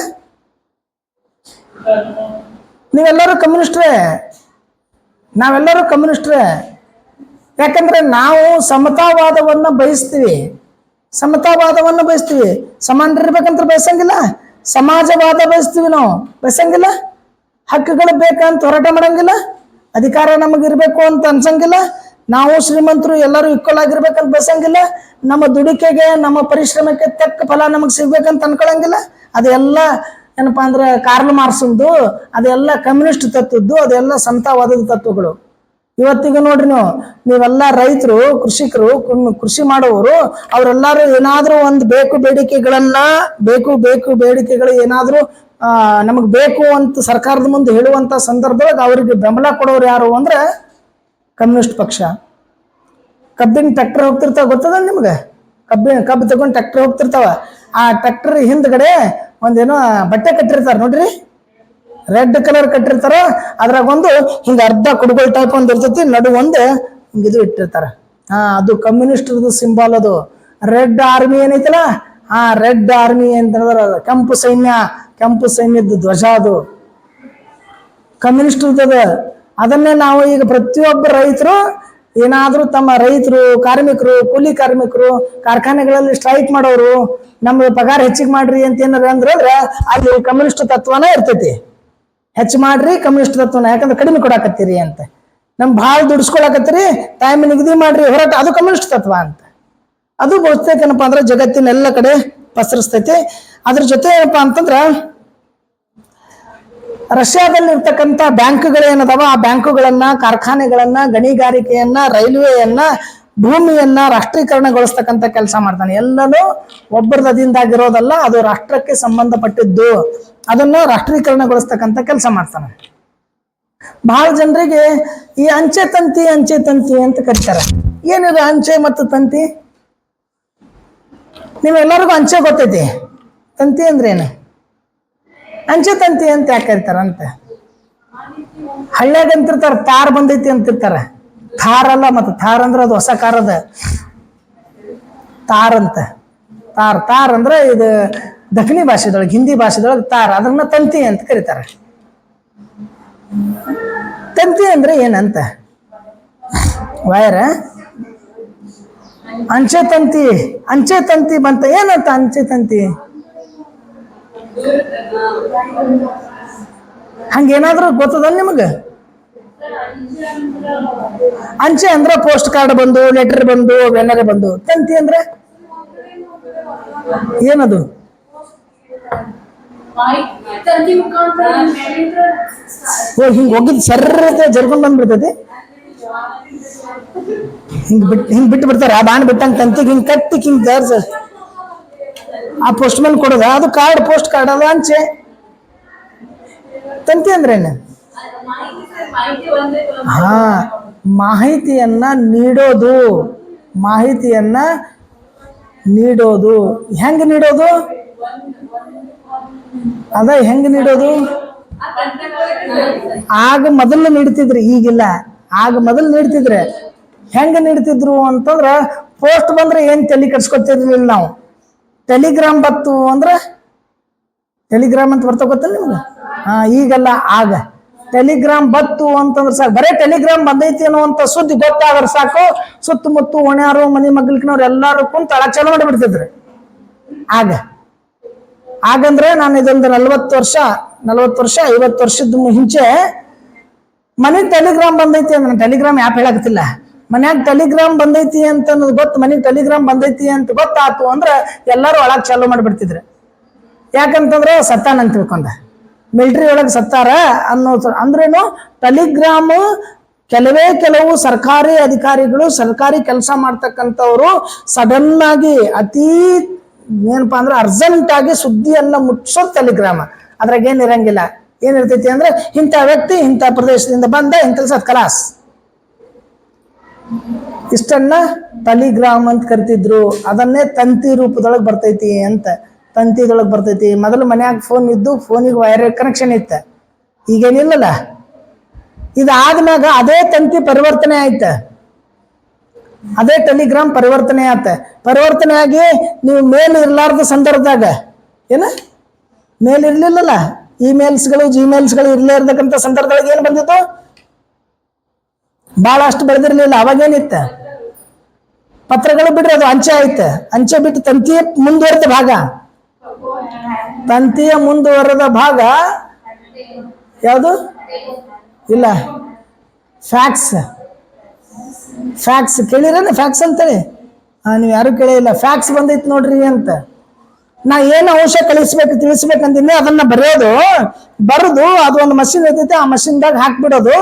ನೀವೆಲ್ಲರೂ ಕಮ್ಯುನಿಸ್ಟ್ರೇ, ನಾವೆಲ್ಲರೂ ಕಮ್ಯುನಿಸ್ಟ್ರೇ. ಯಾಕಂದ್ರೆ ನಾವು ಸಮತಾವಾದವನ್ನು ಬಯಸ್ತೀವಿ, ಸಮಾನರಿರ್ಬೇಕಂತ ಬಯಸಂಗಿಲ್ಲ. ಸಮಾಜವಾದ ಬಯಸ್ತೀವಿ, ನಾವು ಬಯಸಂಗಿಲ್ಲ. ಹಕ್ಕುಗಳು ಬೇಕಂತ ಹೋರಾಟ ಮಾಡಂಗಿಲ್ಲ, ಅಧಿಕಾರ ನಮಗಿರ್ಬೇಕು ಅಂತ ಅನ್ಸಂಗಿಲ್ಲ. ನಾವು ಶ್ರೀಮಂತರು ಎಲ್ಲರೂ ಈಕ್ವಲ್ ಆಗಿರ್ಬೇಕಂತ ಬಯಸಂಗಿಲ್ಲ. ನಮ್ಮ ದುಡಿಕೆಗೆ ನಮ್ಮ ಪರಿಶ್ರಮಕ್ಕೆ ತಕ್ಕ ಫಲ ನಮಗೆ ಸಿಗ್ಬೇಕಂತ ಅನ್ಕೊಳಂಗಿಲ್ಲ. ಅದೆಲ್ಲ ಏನಪ್ಪಾ ಅಂದ್ರೆ ಕಾರ್ಲ್ ಮಾರ್ಕ್ಸ್ದು, ಅದೆಲ್ಲ ಕಮ್ಯುನಿಸ್ಟ್ ತತ್ವದ್ದು, ಅದೆಲ್ಲ ಸಮತಾವಾದದ ತತ್ವಗಳು. ಇವತ್ತಿಗೆ ನೋಡ್ರಿ, ನೀವೆಲ್ಲ ರೈತರು, ಕೃಷಿಕರು, ಕೃಷಿ ಮಾಡುವವರು, ಅವರೆಲ್ಲರೂ ಏನಾದ್ರೂ ಒಂದು ಬೇಡಿಕೆಗಳು ಏನಾದ್ರೂ ನಮಗ್ ಬೇಕು ಅಂತ ಸರ್ಕಾರದ ಮುಂದೆ ಹೇಳುವಂತ ಸಂದರ್ಭದೊಳಗೆ ಅವರಿಗೆ ಬೆಂಬಲ ಕೊಡೋರು ಯಾರು ಅಂದ್ರೆ ಕಮ್ಯುನಿಸ್ಟ್ ಪಕ್ಷ. ಕಬ್ಬಿನ ಟ್ರ್ಯಾಕ್ಟರ್ ಹೋಗ್ತಿರ್ತಾವ, ಗೊತ್ತದ ನಿಮ್ಗೆ? ಕಬ್ಬು ತಗೊಂಡು ಟ್ರ್ಯಾಕ್ಟರ್ ಹೋಗ್ತಿರ್ತಾವ. ಆ ಟ್ರ್ಯಾಕ್ಟರ್ ಹಿಂದ್ಗಡೆ ಒಂದೇನೋ ಬಟ್ಟೆ ಕಟ್ಟಿರ್ತಾರ ನೋಡ್ರಿ, ರೆಡ್ ಕಲರ್ ಕಟ್ಟಿರ್ತಾರ. ಅದ್ರಾಗ ಒಂದು ಹಿಂಗ ಅರ್ಧ ಕುಡುಗೋಲ್ ಟೈಪ್ ಒಂದು ಇರ್ತೈತಿ, ನಡು ಒಂದು ಹಿಂಗಿದು ಇಟ್ಟಿರ್ತಾರ. ಅದು ಕಮ್ಯುನಿಸ್ಟ್ರದ್ದು ಸಿಂಬಲ್. ಅದು ರೆಡ್ ಆರ್ಮಿ ಏನೈತಲ್ಲ, ರೆಡ್ ಆರ್ಮಿ ಅಂತಂದ್ರ ಕೆಂಪು ಸೈನ್ಯದ ಧ್ವಜ, ಅದು ಕಮ್ಯುನಿಸ್ಟ್ರದ್ದು. ಅದನ್ನೇ ನಾವು ಈಗ ಪ್ರತಿಯೊಬ್ಬ ರೈತರು ಏನಾದ್ರೂ ತಮ್ಮ ಕಾರ್ಮಿಕರು, ಕೂಲಿ ಕಾರ್ಮಿಕರು, ಕಾರ್ಖಾನೆಗಳಲ್ಲಿ ಸ್ಟ್ರೈಕ್ ಮಾಡೋರು, ನಮ್ಗೆ ಪಗಾರ ಹೆಚ್ಚಿಗೆ ಮಾಡ್ರಿ ಅಂತ ಏನಾರ ಅಂದ್ರೆ ಅಲ್ಲಿ ಕಮ್ಯುನಿಸ್ಟ್ ತತ್ವನೇ ಇರ್ತೈತಿ. ಹೆಚ್ಚು ಮಾಡ್ರಿ ಕಮ್ಯುನಿಸ್ಟ್ ತತ್ವನ, ಯಾಕಂದ್ರೆ ಕಡಿಮೆ ಕೊಡಾಕತ್ತೀರಿ ಅಂತ. ನಮ್ ಭಾಳ ದುಡಿಸ್ಕೊಳಕತ್ತೀರಿ, ಟೈಮ್ ನಿಗದಿ ಮಾಡ್ರಿ ಹೋರಾಟ, ಅದು ಕಮ್ಯುನಿಸ್ಟ್ ತತ್ವ ಅಂತ. ಅದು ಬಹುತೇಕ ಏನಪ್ಪಾ ಅಂದ್ರೆ ಜಗತ್ತಿನ ಎಲ್ಲ ಕಡೆ ಪಸರಿಸ್ತೈತಿ. ಅದ್ರ ಜೊತೆ ಏನಪ್ಪಾ ಅಂತಂದ್ರ ರಷ್ಯಾದಲ್ಲಿ ಇರ್ತಕ್ಕಂಥ ಬ್ಯಾಂಕ್ಗಳೇನದಾವ, ಆ ಬ್ಯಾಂಕುಗಳನ್ನ, ಕಾರ್ಖಾನೆಗಳನ್ನ, ಗಣಿಗಾರಿಕೆಯನ್ನ, ರೈಲ್ವೆಯನ್ನ, ಭೂಮಿಯನ್ನ ರಾಷ್ಟ್ರೀಕರಣಗೊಳಿಸ್ತಕ್ಕಂಥ ಕೆಲಸ ಮಾಡ್ತಾನೆ. ಎಲ್ಲನೂ ಒಬ್ಬರದ ಅಧೀನದಾಗಿರೋದಲ್ಲ, ಅದು ರಾಷ್ಟ್ರಕ್ಕೆ ಸಂಬಂಧಪಟ್ಟಿದ್ದು. ಅದನ್ನ ರಾಷ್ಟ್ರೀಕರಣಗೊಳಿಸ್ತಕ್ಕಂಥ ಕೆಲಸ ಮಾಡ್ತಾನೆ. ಬಹಳ ಜನರಿಗೆ ಈ ಅಂಚೆ ತಂತಿ ಅಂತ ಕರೀತಾರೆ. ಏನಿದೆ ಅಂಚೆ ಮತ್ತು ತಂತಿ? ನೀವೆಲ್ಲರಿಗೂ ಅಂಚೆ ಗೊತ್ತೈತಿ, ತಂತಿ ಅಂದ್ರೆ ಏನು? ಅಂಚೆ ತಂತಿ ಅಂತ ಯಾಕೆ ಕರೀತಾರ ಅಂತ? ಹಳ್ಳ್ಯಾಗ ಅಂತಿರ್ತಾರ ತಾರ್ ಬಂದೈತಿ ಅಂತಿರ್ತಾರ. ಥಾರ್ ಅಲ್ಲ, ಮತ್ತೆ ಥಾರ್ ಅಂದ್ರೆ ಅದು ಹೊಸ ಕಾರದ ತಾರ್ ಅಂತ. ತಾರ್ ಅಂದ್ರೆ ಇದು ದಕ್ಷಿಣ ಭಾಷೆದೊಳಗೆ, ಹಿಂದಿ ಭಾಷೆದೊಳಗೆ ತಾರ್, ಅದನ್ನ ತಂತಿ ಅಂತ ಕರೀತಾರೆ. ತಂತಿ ಅಂದ್ರೆ ಏನಂತ? ವೈರ? ಅಂಚೆ ತಂತಿ ಬಂತ, ಏನಂತ ಅಂಚೆ ತಂತಿ? ಹಂಗೇನಾದ್ರೂ ಗೊತ್ತದ ನಿಮಗ? ಅಂಚೆ ಅಂದ್ರೆ ಪೋಸ್ಟ್ ಕಾರ್ಡ್ ಬಂದು, ಲೆಟರ್ ಬಂದು, ಅವೆಲ್ಲರೇ ಬಂದು. ತಂತಿ ಅಂದ್ರೆ ಏನದು? ಹಿಂಗ್ ಹೋಗಿದ್ ಸರ್ರತೆ ಜರ್ಕೊಂಡ್ ಬಂದ್ಬಿಡ್ತೈತಿ, ಹಿಂಗ್ ಬಿಟ್ಟು ಬಿಡ್ತಾರ. ಆ ಬಾಣ್ ಬಿಟ್ಟಂಗ ತಂತಿಗೆ ಹಿಂಗ್ ಕಟ್ಟಿ ಹಿಂಗ್ ದಾರ್ಸ ಆ ಪೋಸ್ಟ್ ಮ್ಯಾನ್ ಕೊಡೋದ, ಅದು ಕಾರ್ಡ್, ಪೋಸ್ಟ್ ಕಾರ್ಡ್, ಅದು ಅಂಚೆ. ತಂತಿ ಅಂದ್ರೆ ಏನು? ಮಾಹಿತಿಯನ್ನ ನೀಡೋದು. ಹೆಂಗ್ ನೀಡೋದು? ಹೆಂಗ್ ನೀಡೋದು? ಆಗ ಮೊದಲು ನೀಡ್ತಿದ್ರಿ, ಈಗಿಲ್ಲ. ಆಗ ಮೊದಲು ನೀಡ್ತಿದ್ರೆ. ಹೆಂಗ ನೀಡ್ತಿದ್ರು ಅಂತಂದ್ರ, ಪೋಸ್ಟ್ ಬಂದ್ರೆ ಏನ್ ತಲೆ ಕಟ್ಸ್ಕೊತಿರ್ಲಿಲ್ಲ ನಾವು. ಟೆಲಿಗ್ರಾಮ್ ಬತ್ತು ಅಂದ್ರೆ, ಟೆಲಿಗ್ರಾಮ್ ಅಂತ ಬರ್ತಾ ಗೊತ್ತಲ್ಲ ನಿಮ್ಗೆ? ಈಗಲ್ಲ, ಆಗ ಟೆಲಿಗ್ರಾಮ್ ಬತ್ತು ಅಂತಂದ್ರೆ ಸಾಕು, ಬರೇ ಟೆಲಿಗ್ರಾಮ್ ಬಂದೈತಿ ಅನ್ನುವಂತ ಸುದ್ದಿ ಗೊತ್ತಾದ್ರೆ ಸಾಕು, ಸುತ್ತಮುತ್ತ ಓಣ್ಯಾರು, ಮನೆ ಮಗ್ಲಿಕ್ನವ್ರು ಎಲ್ಲಾರು ಕುಂತ ಅಳಕ್ ಚಾಲು ಮಾಡಿಬಿಡ್ತಿದ್ರು. ಆಗಂದ್ರೆ ನಾನು ಇದೊಂದು 40 ವರ್ಷ 50 ವರ್ಷದ ಮುಂಚೆ ಮನೆಗೆ ಟೆಲಿಗ್ರಾಮ್ ಬಂದೈತಿ ಅಂದ್ರೆ, ಟೆಲಿಗ್ರಾಮ್ ಯಾಪ್ ಹೇಳಕತ್ತಿಲ್ಲ, ಮನ್ಯಾಗ ಟೆಲಿಗ್ರಾಮ್ ಬಂದೈತಿ ಅಂತ ಅನ್ನೋದು ಗೊತ್ತು, ಮನೆಗೆ ಟೆಲಿಗ್ರಾಮ್ ಬಂದೈತಿ ಅಂತ ಗೊತ್ತಾತು ಅಂದ್ರೆ ಎಲ್ಲರೂ ಒಳಗ್ ಚಾಲು ಮಾಡಿಬಿಡ್ತಿದ್ರು. ಯಾಕಂತಂದ್ರೆ ಸತ್ತಾನ ಅಂತ ತಿಳ್ಕೊಂಡ, ಮಿಲಿಟರಿ ಒಳಗೆ ಸತ್ತಾರ ಅನ್ನೋ ಅಂದ್ರೇನು. ಟೆಲಿಗ್ರಾಮ್ ಕೆಲವು ಸರ್ಕಾರಿ ಅಧಿಕಾರಿಗಳು, ಸರ್ಕಾರಿ ಕೆಲಸ ಮಾಡ್ತಕ್ಕಂಥವ್ರು ಸಡನ್ ಆಗಿ ಅತಿ ಏನಪ್ಪಾ ಅಂದ್ರೆ ಅರ್ಜೆಂಟ್ ಆಗಿ ಸುದ್ದಿಯನ್ನ ಮುಟ್ಸೋದು ಟೆಲಿಗ್ರಾಮ್. ಅದ್ರಾಗ ಏನಿರಂಗಿಲ್ಲ. ಏನಿರ್ತೈತಿ ಅಂದ್ರೆ, ಇಂಥ ವ್ಯಕ್ತಿ ಇಂಥ ಪ್ರದೇಶದಿಂದ ಬಂದ, ಇಂಥ ಕಲಾಸ್, ಇಷ್ಟನ್ನ ಟೆಲಿಗ್ರಾಮ್ ಅಂತ ಕರಿತಿದ್ರು. ಅದನ್ನೇ ತಂತಿ ರೂಪದೊಳಗೆ ಬರ್ತೈತಿ ಅಂತ. ತಂತಿದೊಳಗೆ ಬರ್ತೈತಿ. ಮೊದಲು ಮನ್ಯಾಗ ಫೋನ್ ಇದ್ದು ಫೋನಿಗೆ ವೈರ್ ಕನೆಕ್ಷನ್ ಇತ್ತು, ಈಗೇನಿಲ್ಲಲ್ಲ. ಇದಾದ್ಮ್ಯಾಗ ಅದೇ ತಂತಿ ಪರಿವರ್ತನೆ ಆಯ್ತು, ಅದೇ ಟೆಲಿಗ್ರಾಮ್ ಪರಿವರ್ತನೆ ಆತ. ಪರಿವರ್ತನೆ ಆಗಿ ನೀವು ಮೇಲ್ ಇರ್ಲಾರ್ದ ಸಂದರ್ಭದಾಗ ಮೇಲ್ ಇರ್ಲಿಲ್ಲಲ್ಲ, ಇಮೇಲ್ಸ್ಗಳು ಜಿಮೇಲ್ಸ್ಗಳು ಇರ್ಲೇ ಇರ್ತಕ್ಕಂಥ ಸಂದರ್ಭದೊಳಗೆ ಏನು ಬಂದಿತ್ತು, ಭಾಳ ಅಷ್ಟು ಬೆಳೆದಿರ್ಲಿಲ್ಲ. ಅವಾಗೇನಿತ್ತ, ಪತ್ರಗಳು ಬಿಡ್ರಿ, ಅದು ಅಂಚೆ ಆಯ್ತು. ಅಂಚೆ ಬಿಟ್ಟು ತಂತಿಯ ಮುಂದುವರೆದ ಭಾಗ, ತಂತಿಯ ಮುಂದುವರೆದ ಭಾಗ ಯಾವುದು ಇಲ್ಲ, ಫ್ಯಾಕ್ಸ್. ಫ್ಯಾಕ್ಸ್ ಕೇಳಿರೇನು? ಫ್ಯಾಕ್ಸ್ ಅಂತೇಳಿ ನೀವು ಯಾರು ಕೇಳಿಲ್ಲ. ಫ್ಯಾಕ್ಸ್ ಬಂದೈತಿ ನೋಡ್ರಿ ಅಂತ. ನಾ ಏನು ಅಂಶ ತಿಳಿಸ್ಬೇಕಂತೀನಿ ಅದನ್ನ ಬರೆದು ಅದು ಒಂದು ಮಷಿನ್ ಇರ್ತೈತಿ, ಆ ಮಷಿನ್ದಾಗ ಹಾಕ್ಬಿಡೋದು.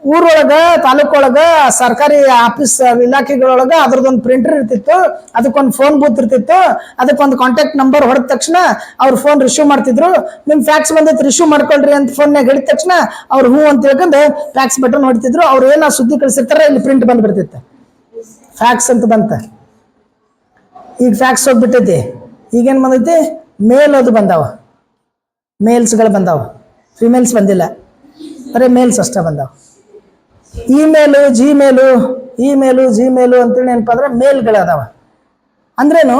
ಊರೊಳಗ ತಾಲೂಕೊಳಗ ಸರ್ಕಾರಿ ಆಫೀಸ್ ಇಲಾಖೆಗಳೊಳಗ ಅದ್ರದ್ದೊಂದು ಪ್ರಿಂಟರ್ ಇರ್ತಿತ್ತು, ಅದಕ್ಕೊಂದು ಫೋನ್ ಬೂತ್ ಇರ್ತಿತ್ತು, ಅದಕ್ಕೊಂದು ಕಾಂಟ್ಯಾಕ್ಟ್ ನಂಬರ್ ಹೊಡೆದ ತಕ್ಷಣ ಅವ್ರು ಫೋನ್ ರಿಸೀವ್ ಮಾಡ್ತಿದ್ರು. ನಿಮ್ ಫ್ಯಾಕ್ಸ್ ಬಂದೈತಿ ರಿಸೀವ್ ಮಾಡ್ಕೊಳ್ರಿ ಅಂತ ಫೋನ್ಯಾಗ ಹೇಳಿದ ತಕ್ಷಣ ಅವ್ರು ಹೂ ಅಂತ ಹೇಳ್ಕೊಂಡು ಫ್ಯಾಕ್ಸ್ ಬಟನ್ ಹೊಡಿತಿದ್ರು. ಅವ್ರು ಏನೋ ಸುದ್ದಿ ಕಳಿಸಿರ್ತಾರೆ, ಇಲ್ಲಿ ಪ್ರಿಂಟ್ ಬಂದ್ಬಿಡ್ತಿತ್ತು, ಫ್ಯಾಕ್ಸ್ ಅಂತ ಬಂತ. ಈಗ ಫ್ಯಾಕ್ಸ್ ಹೋಗ್ಬಿಟ್ಟೈತಿ. ಈಗೇನು ಬಂದೈತಿ, ಮೇಲ್ ಅದು ಬಂದಾವ, ಮೇಲ್ಸ್ಗಳು ಬಂದಾವ, ಫಿಮೇಲ್ಸ್ ಬಂದಿಲ್ಲ, ಬರೀ ಮೇಲ್ಸ್ ಅಷ್ಟೇ ಬಂದಾವ. ಇಮೇಲು ಜಿಮೇಲು ಅಂತೇಳಿ ಏನಪ್ಪ ಅಂದ್ರೆ ಮೇಲ್ಗಳದಾವ. ಅಂದ್ರೇನು,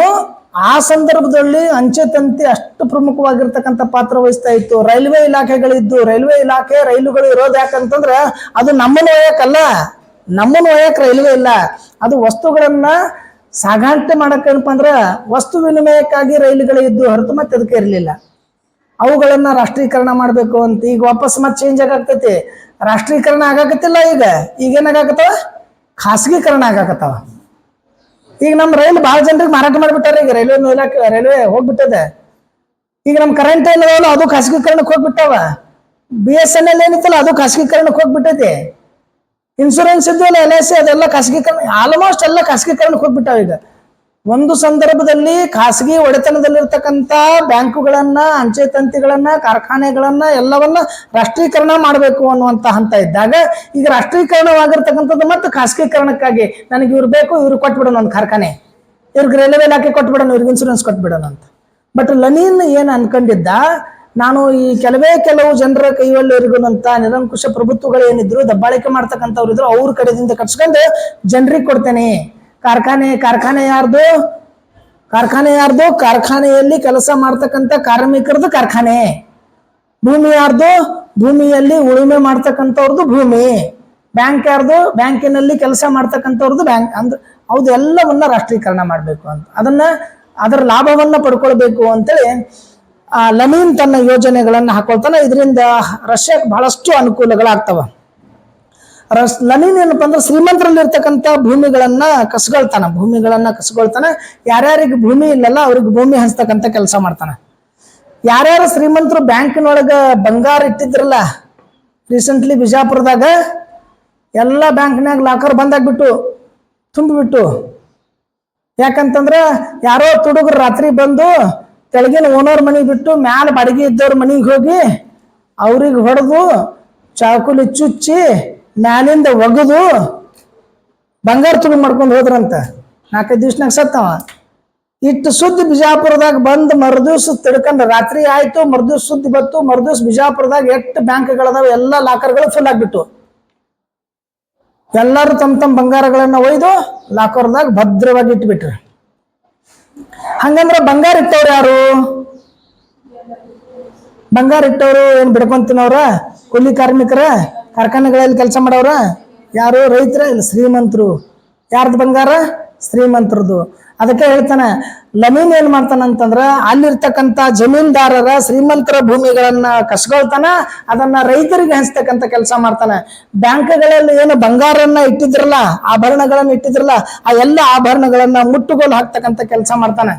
ಆ ಸಂದರ್ಭದಲ್ಲಿ ಅಂಚೆ ತಂತಿ ಅಷ್ಟು ಪ್ರಮುಖವಾಗಿರ್ತಕ್ಕಂಥ ಪಾತ್ರ ವಹಿಸ್ತಾ ಇತ್ತು. ರೈಲ್ವೆ ಇಲಾಖೆಗಳಿದ್ದು, ರೈಲ್ವೆ ಇಲಾಖೆ ರೈಲುಗಳು ಇರೋದು ಯಾಕಂತಂದ್ರೆ ಅದು ನಮ್ಮನ್ನು ಒಯ್ಯಕ್ಕಲ್ಲ, ನಮ್ಮನ್ನು ಒಯ್ಯಕ್ಕೆ ರೈಲ್ವೆ ಇಲ್ಲ, ಅದು ವಸ್ತುಗಳನ್ನ ಸಾಗಾಣಿಕೆ ಮಾಡಕ್ಕೇನಪ್ಪ ಅಂದ್ರೆ ವಸ್ತು ವಿನಿಮಯಕ್ಕಾಗಿ ರೈಲುಗಳು ಇದ್ದು ಹೊರತು ಮತ್ತೆ ಅದಕ್ಕೆ ಇರಲಿಲ್ಲ. ಅವುಗಳನ್ನ ರಾಷ್ಟ್ರೀಕರಣ ಮಾಡಬೇಕು ಅಂತ ಈಗ ವಾಪಸ್ ಮತ್ತೆ ಚೇಂಜ್ ಆಗಾಕತ್ತೈತಿ. ರಾಷ್ಟ್ರೀಕರಣ ಆಗಾಕತ್ತಿಲ್ಲ, ಈಗೇನಾಗತ್ತವ, ಖಾಸಗೀಕರಣ ಆಗಾಕತ್ತವ. ಈಗ ನಮ್ಮ ರೈಲು ಭಾಳ ಜನರಿಗೆ ಮಾರಾಟ ಮಾಡಿಬಿಟ್ಟಾರೆ. ಈಗ ರೈಲ್ವೆ ಹೋಗ್ಬಿಟ್ಟದೆ. ಈಗ ನಮ್ಮ ಕರೆಂಟ್ ಏನಿದಾವಲ್ಲ ಅದು ಖಾಸಗೀಕರಣಕ್ಕೆ ಹೋಗ್ಬಿಟ್ಟಾವ. BSNL ಏನಿತ್ತಲ್ಲ ಅದು ಖಾಸಗೀಕರಣಕ್ಕೆ ಹೋಗ್ಬಿಟ್ಟೈತಿ. ಇನ್ಶೂರೆನ್ಸ್ ಇದ್ದಲ್ಲ, LIC ಅದೆಲ್ಲ ಖಾಸಗೀಕರಣ, ಆಲ್ಮೋಸ್ಟ್ ಎಲ್ಲ ಖಾಸಗೀಕರಣಕ್ಕೆ ಹೋಗ್ಬಿಟ್ಟಾವ. ಈಗ ಒಂದು ಸಂದರ್ಭದಲ್ಲಿ ಖಾಸಗಿ ಒಡೆತನದಲ್ಲಿರ್ತಕ್ಕಂಥ ಬ್ಯಾಂಕುಗಳನ್ನ, ಅಂಚೆ ತಂತಿಗಳನ್ನ, ಕಾರ್ಖಾನೆಗಳನ್ನ ಎಲ್ಲವನ್ನ ರಾಷ್ಟ್ರೀಕರಣ ಮಾಡಬೇಕು ಅನ್ನುವಂಥ ಹಂತ ಇದ್ದಾಗ ಈಗ ರಾಷ್ಟ್ರೀಕರಣವಾಗಿರ್ತಕ್ಕಂಥದ್ದು ಮತ್ತು ಖಾಸಗೀಕರಣಕ್ಕಾಗಿ ನನಗೆ ಇವ್ರು ಬೇಕು, ಇವ್ರು ಕೊಟ್ಬಿಡೋಣ ಒಂದು ಕಾರ್ಖಾನೆ, ಇವ್ರಿಗೆ ರೈಲ್ವೆ ಇಲಾಖೆ ಕೊಟ್ಬಿಡೋಣ, ಇವ್ರಿಗೆ ಇನ್ಶೂರೆನ್ಸ್ ಕೊಟ್ಬಿಡೋಣ ಅಂತ. ಬಟ್ ಲೆನಿನ್ ಏನು ಅನ್ಕೊಂಡಿದ್ದ, ನಾನು ಈ ಕೆಲವು ಜನರ ಕೈಯಲ್ಲಿರಿಗುವಂತ ನಿರಂಕುಶ ಪ್ರಭುತ್ವಗಳು ಏನಿದ್ರು, ದಬ್ಬಾಳಿಕೆ ಮಾಡ್ತಕ್ಕಂಥವ್ರು ಇದ್ರು, ಅವ್ರ ಕಡೆಯಿಂದ ಕಟ್ಸ್ಕೊಂಡು ಜನರಿಗೆ ಕೊಡ್ತೇನೆ. ಕಾರ್ಖಾನೆ ಯಾರ್ದು? ಕಾರ್ಖಾನೆಯಲ್ಲಿ ಕೆಲಸ ಮಾಡ್ತಕ್ಕಂಥ ಕಾರ್ಮಿಕರದ್ದು ಕಾರ್ಖಾನೆ. ಭೂಮಿ ಯಾರ್ದು? ಭೂಮಿಯಲ್ಲಿ ಉಳುಮೆ ಮಾಡ್ತಕ್ಕಂಥವ್ರದ್ದು ಭೂಮಿ. ಬ್ಯಾಂಕ್ ಯಾರ್ದು? ಬ್ಯಾಂಕಿನಲ್ಲಿ ಕೆಲಸ ಮಾಡ್ತಕ್ಕಂಥವ್ರದ್ದು ಬ್ಯಾಂಕ್. ಅಂದ್ರೆ ಹೌದು, ಎಲ್ಲವನ್ನ ರಾಷ್ಟ್ರೀಕರಣ ಮಾಡಬೇಕು ಅಂತ, ಅದರ ಲಾಭವನ್ನ ಪಡ್ಕೊಳ್ಬೇಕು ಅಂತೇಳಿ ಲೆನಿನ್ ತನ್ನ ಯೋಜನೆಗಳನ್ನ ಹಾಕೊಳ್ತಾನೆ. ಇದರಿಂದ ರಷ್ಯಾಕ್ಕೆ ಬಹಳಷ್ಟು ಅನುಕೂಲಗಳಾಗ್ತವ. ಲೆನಿನ್ ಏನಪ್ಪ ಅಂದ್ರೆ ಶ್ರೀಮಂತರಲ್ಲಿ ಇರ್ತಕ್ಕಂಥ ಭೂಮಿಗಳನ್ನ ಕಸ್ಕೊಳ್ತಾನೆ. ಯಾರ್ಯಾರಿಗೆ ಭೂಮಿ ಇಲ್ಲಲ್ಲ ಅವ್ರಿಗೆ ಭೂಮಿ ಹಂಚ್ತಕ್ಕಂಥ ಕೆಲಸ ಮಾಡ್ತಾನೆ. ಯಾರ್ಯಾರು ಶ್ರೀಮಂತರು ಬ್ಯಾಂಕಿನೊಳಗ ಬಂಗಾರ ಇಟ್ಟಿದ್ರಲ್ಲ, ರೀಸೆಂಟ್ಲಿ ಬಿಜಾಪುರದಾಗ ಎಲ್ಲ ಬ್ಯಾಂಕ್ನಾಗ ಲಾಕರ್ ಬಂದಾಗ್ಬಿಟ್ಟು ತುಂಬಿಬಿಟ್ಟು. ಯಾಕಂತಂದ್ರ ಯಾರೋ ತುಡುಗರು ರಾತ್ರಿ ಬಂದು ಕೆಳಗಿನ ಓನರ್ ಮನೆಗೆ ಬಿಟ್ಟು ಮ್ಯಾಲ ಬಾಡಿಗೆ ಇದ್ದವ್ರ ಮನೆಗೆ ಹೋಗಿ ಅವ್ರಿಗೆ ಹೊಡೆದು ಚಾಕುಲಿ ಚುಚ್ಚಿ ಮ್ಯಾಲಿಂದ ಒಗದು ಬಂಗಾರ ತುಳು ಮಾಡ್ಕೊಂಡು ಹೋದ್ರಂತ. 4-5 ದಿವ್ಸನಾಗ ಸತ್ತವ. ಇಟ್ಟು ಸುದ್ದಿ ಬಿಜಾಪುರದಾಗ ಬಂದು ಮರುದಿವ್ಸ ತಿಳ್ಕೊಂಡು ರಾತ್ರಿ ಆಯ್ತು, ಮರುದಿವ್ಸ ಸುದ್ದಿ ಬತ್ತು. ಮರುದಿವ್ಸ ಬಿಜಾಪುರದಾಗ ಎಷ್ಟು ಬ್ಯಾಂಕ್ಗಳದಾವ ಎಲ್ಲ ಲಾಕರ್ಗಳು ಫುಲ್ ಆಗ್ಬಿಟ್ಟು. ಎಲ್ಲರೂ ತಮ್ಮ ಬಂಗಾರಗಳನ್ನ ಒಯ್ದು ಲಾಕರ್ದಾಗ ಭದ್ರವಾಗಿ ಇಟ್ಬಿಟ್ರಿ. ಹಂಗಂದ್ರ ಬಂಗಾರ ಇಟ್ಟವ್ರು ಯಾರು? ಬಂಗಾರ ಇಟ್ಟವ್ರು ಏನ್ ಬಿಡ್ಕೊಂತಿನವ್ರ? ಕೂಲಿ ಕಾರ್ಮಿಕರ, ಕಾರ್ಖಾನೆಗಳಲ್ಲಿ ಕೆಲಸ ಮಾಡವ್ರ? ಯಾರು? ರೈತರ? ಇಲ್ಲ, ಶ್ರೀಮಂತರು. ಯಾರ್ದು ಬಂಗಾರ? ಶ್ರೀಮಂತರದು. ಅದಕ್ಕೆ ಹೇಳ್ತಾನೆ ಲೆನಿನ್ ಏನ್ ಮಾಡ್ತಾನಂತಂದ್ರ ಅಲ್ಲಿರ್ತಕ್ಕಂಥ ಜಮೀನ್ದಾರರ, ಶ್ರೀಮಂತರ ಭೂಮಿಗಳನ್ನ ಕಸ್ಕೊಳ್ತಾನ, ಅದನ್ನ ರೈತರಿಗೆ ಹಂಚ್ತಕ್ಕಂಥ ಕೆಲಸ ಮಾಡ್ತಾನೆ. ಬ್ಯಾಂಕ್ಗಳಲ್ಲಿ ಏನು ಬಂಗಾರನ್ನ ಇಟ್ಟಿದ್ರಲ್ಲ, ಆಭರಣಗಳನ್ನ ಇಟ್ಟಿದ್ರಲ್ಲ, ಆ ಎಲ್ಲ ಆಭರಣಗಳನ್ನ ಮುಟ್ಟುಗೋಲು ಹಾಕ್ತಕ್ಕಂಥ ಕೆಲಸ ಮಾಡ್ತಾನೆ.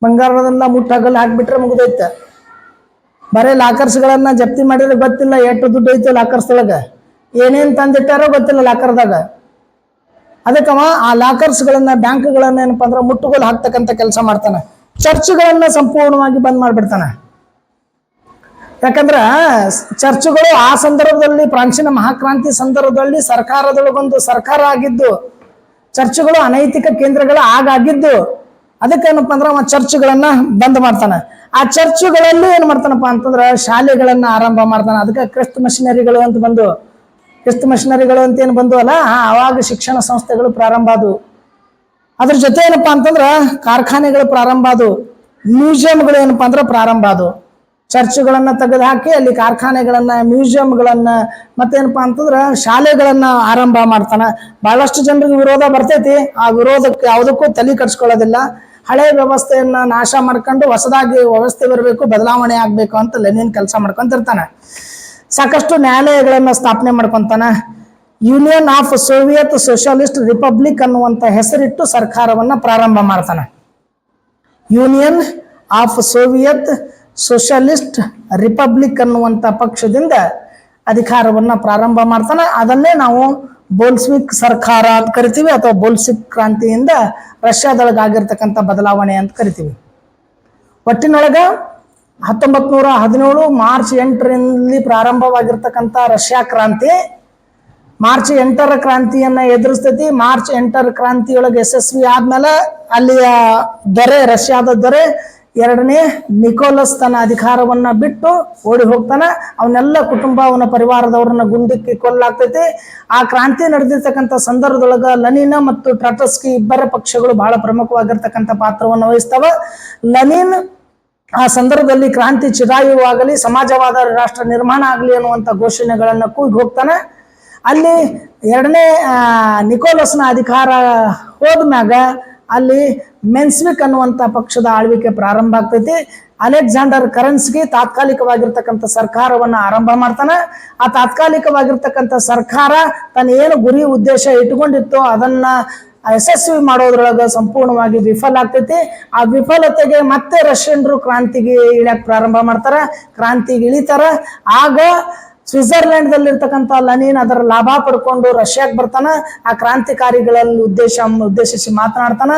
ಬಂಗಾರದನ್ನ ಮುಟ್ಟಾಗಲ್ಲಿ ಹಾಕ್ಬಿಟ್ರೆ ಮುಗಿದೈತ. ಬರೇ ಲಾಕರ್ಸ್ಗಳನ್ನ ಜಪ್ತಿ ಮಾಡಿದ್ರೆ ಗೊತ್ತಿಲ್ಲ ಎಷ್ಟು ದುಡ್ಡು ಐತೆ ಲಾಕರ್ಸ್ ಒಳಗ, ಏನೇನ್ ತಂದಿಟ್ಟಾರೋ ಗೊತ್ತಿಲ್ಲ ಲಾಕರ್ದಾಗ. ಅದಕ್ಕವ ಆ ಲಾಕರ್ಸ್ಗಳನ್ನ, ಬ್ಯಾಂಕ್ಗಳನ್ನ ಏನಪ್ಪಾ ಅಂದ್ರೆ ಮುಟ್ಟುಗೋಲು ಹಾಕ್ತಕ್ಕಂಥ ಕೆಲಸ ಮಾಡ್ತಾನೆ. ಚರ್ಚ್ಗಳನ್ನ ಸಂಪೂರ್ಣವಾಗಿ ಬಂದ್ ಮಾಡ್ಬಿಡ್ತಾನೆ. ಯಾಕಂದ್ರ ಚರ್ಚ್ಗಳು ಆ ಸಂದರ್ಭದಲ್ಲಿ, ಪ್ರಾಚೀನ ಮಹಾಕ್ರಾಂತಿ ಸಂದರ್ಭದಲ್ಲಿ ಸರ್ಕಾರದೊಳಗೊಂದು ಸರ್ಕಾರ ಆಗಿದ್ದು, ಚರ್ಚ್ಗಳು ಅನೈತಿಕ ಕೇಂದ್ರಗಳು ಆಗಿದ್ದು. ಅದಕ್ಕೇನಪ್ಪ ಅಂದ್ರೆ ಅವ ಚರ್ಚ್ಗಳನ್ನ ಬಂದ್ ಮಾಡ್ತಾನ. ಆ ಚರ್ಚ್ಗಳಲ್ಲಿ ಏನ್ ಮಾಡ್ತಾನಪ್ಪ ಅಂತಂದ್ರ ಶಾಲೆಗಳನ್ನ ಆರಂಭ ಮಾಡ್ತಾನ. ಅದಕ್ಕೆ ಕ್ರಿಸ್ತ ಮಿಷನರಿಗಳು ಅಂತ ಬಂದು, ಕ್ರಿಸ್ತ ಮಿಷನರಿಗಳು ಅಂತ ಏನ್ ಬಂದು ಅಲ್ಲ, ಆವಾಗ ಶಿಕ್ಷಣ ಸಂಸ್ಥೆಗಳು ಪ್ರಾರಂಭ ಆದವು. ಅದ್ರ ಜೊತೆ ಏನಪ್ಪಾ ಅಂತಂದ್ರ ಕಾರ್ಖಾನೆಗಳು ಪ್ರಾರಂಭ ಆದವು, ಮ್ಯೂಸಿಯಂಗಳು ಏನಪ್ಪಾ ಅಂದ್ರೆ ಪ್ರಾರಂಭ ಆದವು. ಚರ್ಚ್ಗಳನ್ನ ತೆಗೆದು ಹಾಕಿ ಅಲ್ಲಿ ಕಾರ್ಖಾನೆಗಳನ್ನ, ಮ್ಯೂಸಿಯಂಗಳನ್ನ, ಮತ್ತೇನಪ್ಪಾ ಅಂತಂದ್ರ ಶಾಲೆಗಳನ್ನ ಆರಂಭ ಮಾಡ್ತಾನ. ಬಹಳಷ್ಟು ಜನರಿಗೆ ವಿರೋಧ ಬರ್ತೈತಿ. ಆ ವಿರೋಧಕ್ಕೆ ಯಾವುದಕ್ಕೂ ತಲೆ ಕಟ್ಸ್ಕೊಳ್ಳೋದಿಲ್ಲ. ಹಳೆ ವ್ಯವಸ್ಥೆಯನ್ನ ನಾಶ ಮಾಡ್ಕೊಂಡು ಹೊಸದಾಗಿ ವ್ಯವಸ್ಥೆ ಬರಬೇಕು, ಬದಲಾವಣೆ ಆಗ್ಬೇಕು ಅಂತ ಲೆನಿನ್ ಕೆಲಸ ಮಾಡ್ಕೊಂತಿರ್ತಾನೆ. ಸಾಕಷ್ಟು ನ್ಯಾಯಾಲಯಗಳನ್ನ ಸ್ಥಾಪನೆ ಮಾಡ್ಕೊಂತಾನ. Union of Soviet Socialist Republic ಅನ್ನುವಂತ ಹೆಸರಿಟ್ಟು ಸರ್ಕಾರವನ್ನ ಪ್ರಾರಂಭ ಮಾಡ್ತಾನೆ. Union of Soviet Socialist Republic ಅನ್ನುವಂತ ಪಕ್ಷದಿಂದ ಅಧಿಕಾರವನ್ನ ಪ್ರಾರಂಭ ಮಾಡ್ತಾನೆ. ಅದನ್ನೇ ನಾವು ಬೋಲ್ಸ್ವಿಕ್ ಸರ್ಕಾರ ಅಂತ ಕರಿತೀವಿ, ಅಥವಾ ಬೋಲ್ಸ್ವಿಕ್ ಕ್ರಾಂತಿಯಿಂದ ರಷ್ಯಾದೊಳಗಾಗಿರ್ತಕ್ಕಂಥ ಬದಲಾವಣೆ ಅಂತ ಕರಿತೀವಿ. ಒಟ್ಟಿನೊಳಗ 1917 ಮಾರ್ಚ್ 8ರಲ್ಲಿ ಪ್ರಾರಂಭವಾಗಿರ್ತಕ್ಕಂಥ ರಷ್ಯಾ ಕ್ರಾಂತಿ ಮಾರ್ಚ್ 8ರ ಕ್ರಾಂತಿಯನ್ನ ಎದುರಿಸ್ತೈತಿ. ಮಾರ್ಚ್ 8ರ ಕ್ರಾಂತಿಯೊಳಗೆ ಯಶಸ್ವಿ ಆದ್ಮೇಲೆ ಅಲ್ಲಿಯ ದೊರೆ, ರಷ್ಯಾದ ದೊರೆ ಎರಡನೇ ನಿಕೋಲಸ್ ತನ್ನ ಅಧಿಕಾರವನ್ನ ಬಿಟ್ಟು ಓಡಿ ಹೋಗ್ತಾನ. ಅವನ್ನೆಲ್ಲ ಕುಟುಂಬ, ಅವನ ಪರಿವಾರದವ್ರನ್ನ ಗುಂಡಿಕ್ಕಿ ಕೊಲ್ಲಾಗ್ತೈತಿ. ಆ ಕ್ರಾಂತಿ ನಡೆದಿರ್ತಕ್ಕಂಥ ಸಂದರ್ಭದೊಳಗ ಲೆನಿನ್ ಮತ್ತು ಟ್ರಾಟ್ಸ್ಕಿ ಇಬ್ಬರ ಪಕ್ಷಗಳು ಬಹಳ ಪ್ರಮುಖವಾಗಿರ್ತಕ್ಕಂಥ ಪಾತ್ರವನ್ನು ವಹಿಸ್ತವ. ಲೆನಿನ್ ಆ ಸಂದರ್ಭದಲ್ಲಿ ಕ್ರಾಂತಿ ಚಿರಾಯುವಾಗಲಿ, ಸಮಾಜವಾದ ರಾಷ್ಟ್ರ ನಿರ್ಮಾಣ ಆಗಲಿ ಅನ್ನುವಂಥ ಘೋಷಣೆಗಳನ್ನ ಕೂಗಿ ಹೋಗ್ತಾನೆ. ಅಲ್ಲಿ ಎರಡನೇ ನಿಕೋಲಸ್ನ ಅಧಿಕಾರ ಹೋದ್ಮ್ಯಾಗ ಅಲ್ಲಿ ಮೆನ್ಸ್ವಿಕ್ ಅನ್ನುವಂಥ ಪಕ್ಷದ ಆಳ್ವಿಕೆ ಪ್ರಾರಂಭ ಆಗ್ತೈತಿ. ಅಲೆಕ್ಸಾಂಡರ್ ಕರೆನ್ಸ್ಕಿ ತಾತ್ಕಾಲಿಕವಾಗಿರ್ತಕ್ಕಂಥ ಸರ್ಕಾರವನ್ನ ಆರಂಭ ಮಾಡ್ತಾನೆ. ಆ ತಾತ್ಕಾಲಿಕವಾಗಿರ್ತಕ್ಕಂಥ ಸರ್ಕಾರ ತನ್ನ ಏನು ಗುರಿ ಉದ್ದೇಶ ಇಟ್ಕೊಂಡಿತ್ತು ಅದನ್ನ ಯಶಸ್ವಿ ಮಾಡೋದ್ರೊಳಗೆ ಸಂಪೂರ್ಣವಾಗಿ ವಿಫಲ ಆಗ್ತೈತಿ. ಆ ವಿಫಲತೆಗೆ ಮತ್ತೆ ರಷ್ಯನ್ರು ಕ್ರಾಂತಿಗೆ ಇಳಿಯಕ್ ಪ್ರಾರಂಭ ಮಾಡ್ತಾರ, ಕ್ರಾಂತಿಗೆ ಇಳಿತಾರ. ಆಗ ಸ್ವಿಟ್ಜರ್ಲೆಂಡ್ ದಲ್ಲಿರ್ತಕ್ಕಂಥ ಲೆನಿನ್ ಅದರ ಲಾಭ ಪಡ್ಕೊಂಡು ರಷ್ಯಾಕ್ಕೆ ಬರ್ತಾನ. ಆ ಕ್ರಾಂತಿಕಾರಿಗಳಲ್ಲಿ ಉದ್ದೇಶಿಸಿ ಮಾತನಾಡ್ತಾನ.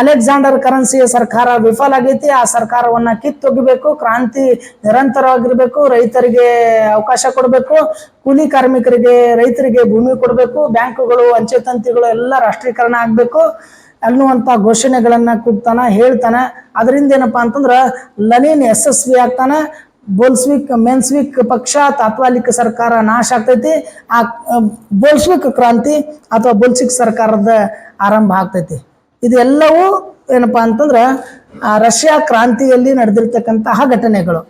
ಅಲೆಕ್ಸಾಂಡರ್ ಕರೆನ್ಸಿಯ ಸರ್ಕಾರ ವಿಫಲ ಆಗೈತಿ, ಆ ಸರ್ಕಾರವನ್ನ ಕಿತ್ತೊಗಿಬೇಕು, ಕ್ರಾಂತಿ ನಿರಂತರವಾಗಿರ್ಬೇಕು, ರೈತರಿಗೆ ಅವಕಾಶ ಕೊಡಬೇಕು, ಕೂಲಿ ಕಾರ್ಮಿಕರಿಗೆ, ರೈತರಿಗೆ ಭೂಮಿ ಕೊಡಬೇಕು, ಬ್ಯಾಂಕುಗಳು, ಅಂಚೆ ತಂತಿಗಳು ಎಲ್ಲ ರಾಷ್ಟ್ರೀಕರಣ ಆಗ್ಬೇಕು ಅನ್ನುವಂಥ ಘೋಷಣೆಗಳನ್ನ ಕೂಗ್ತಾನ, ಹೇಳ್ತಾನ. ಅದರಿಂದ ಏನಪ್ಪಾ ಅಂತಂದ್ರ ಲೆನಿನ್ ಯಶಸ್ವಿ ಆಗ್ತಾನ. ಬೋಲ್ಸ್ವಿಕ್ ಮೆನ್ಸ್ವಿಕ್ ಪಕ್ಷ ತಾತ್ಕಾಲಿಕ ಸರ್ಕಾರ ನಾಶ ಆಗ್ತೈತಿ. ಆ ಬೋಲ್ಸ್ವಿಕ್ ಕ್ರಾಂತಿ ಅಥವಾ ಬೋಲ್ಸ್ವಿಕ್ ಸರ್ಕಾರದ ಆರಂಭ ಆಗ್ತೈತಿ. ಇದೆಲ್ಲವೂ ಏನಪ್ಪಾ ಅಂತಂದ್ರ ರಷ್ಯಾ ಕ್ರಾಂತಿಯಲ್ಲಿ ನಡೆದಿರ್ತಕ್ಕಂತಹ ಘಟನೆಗಳು.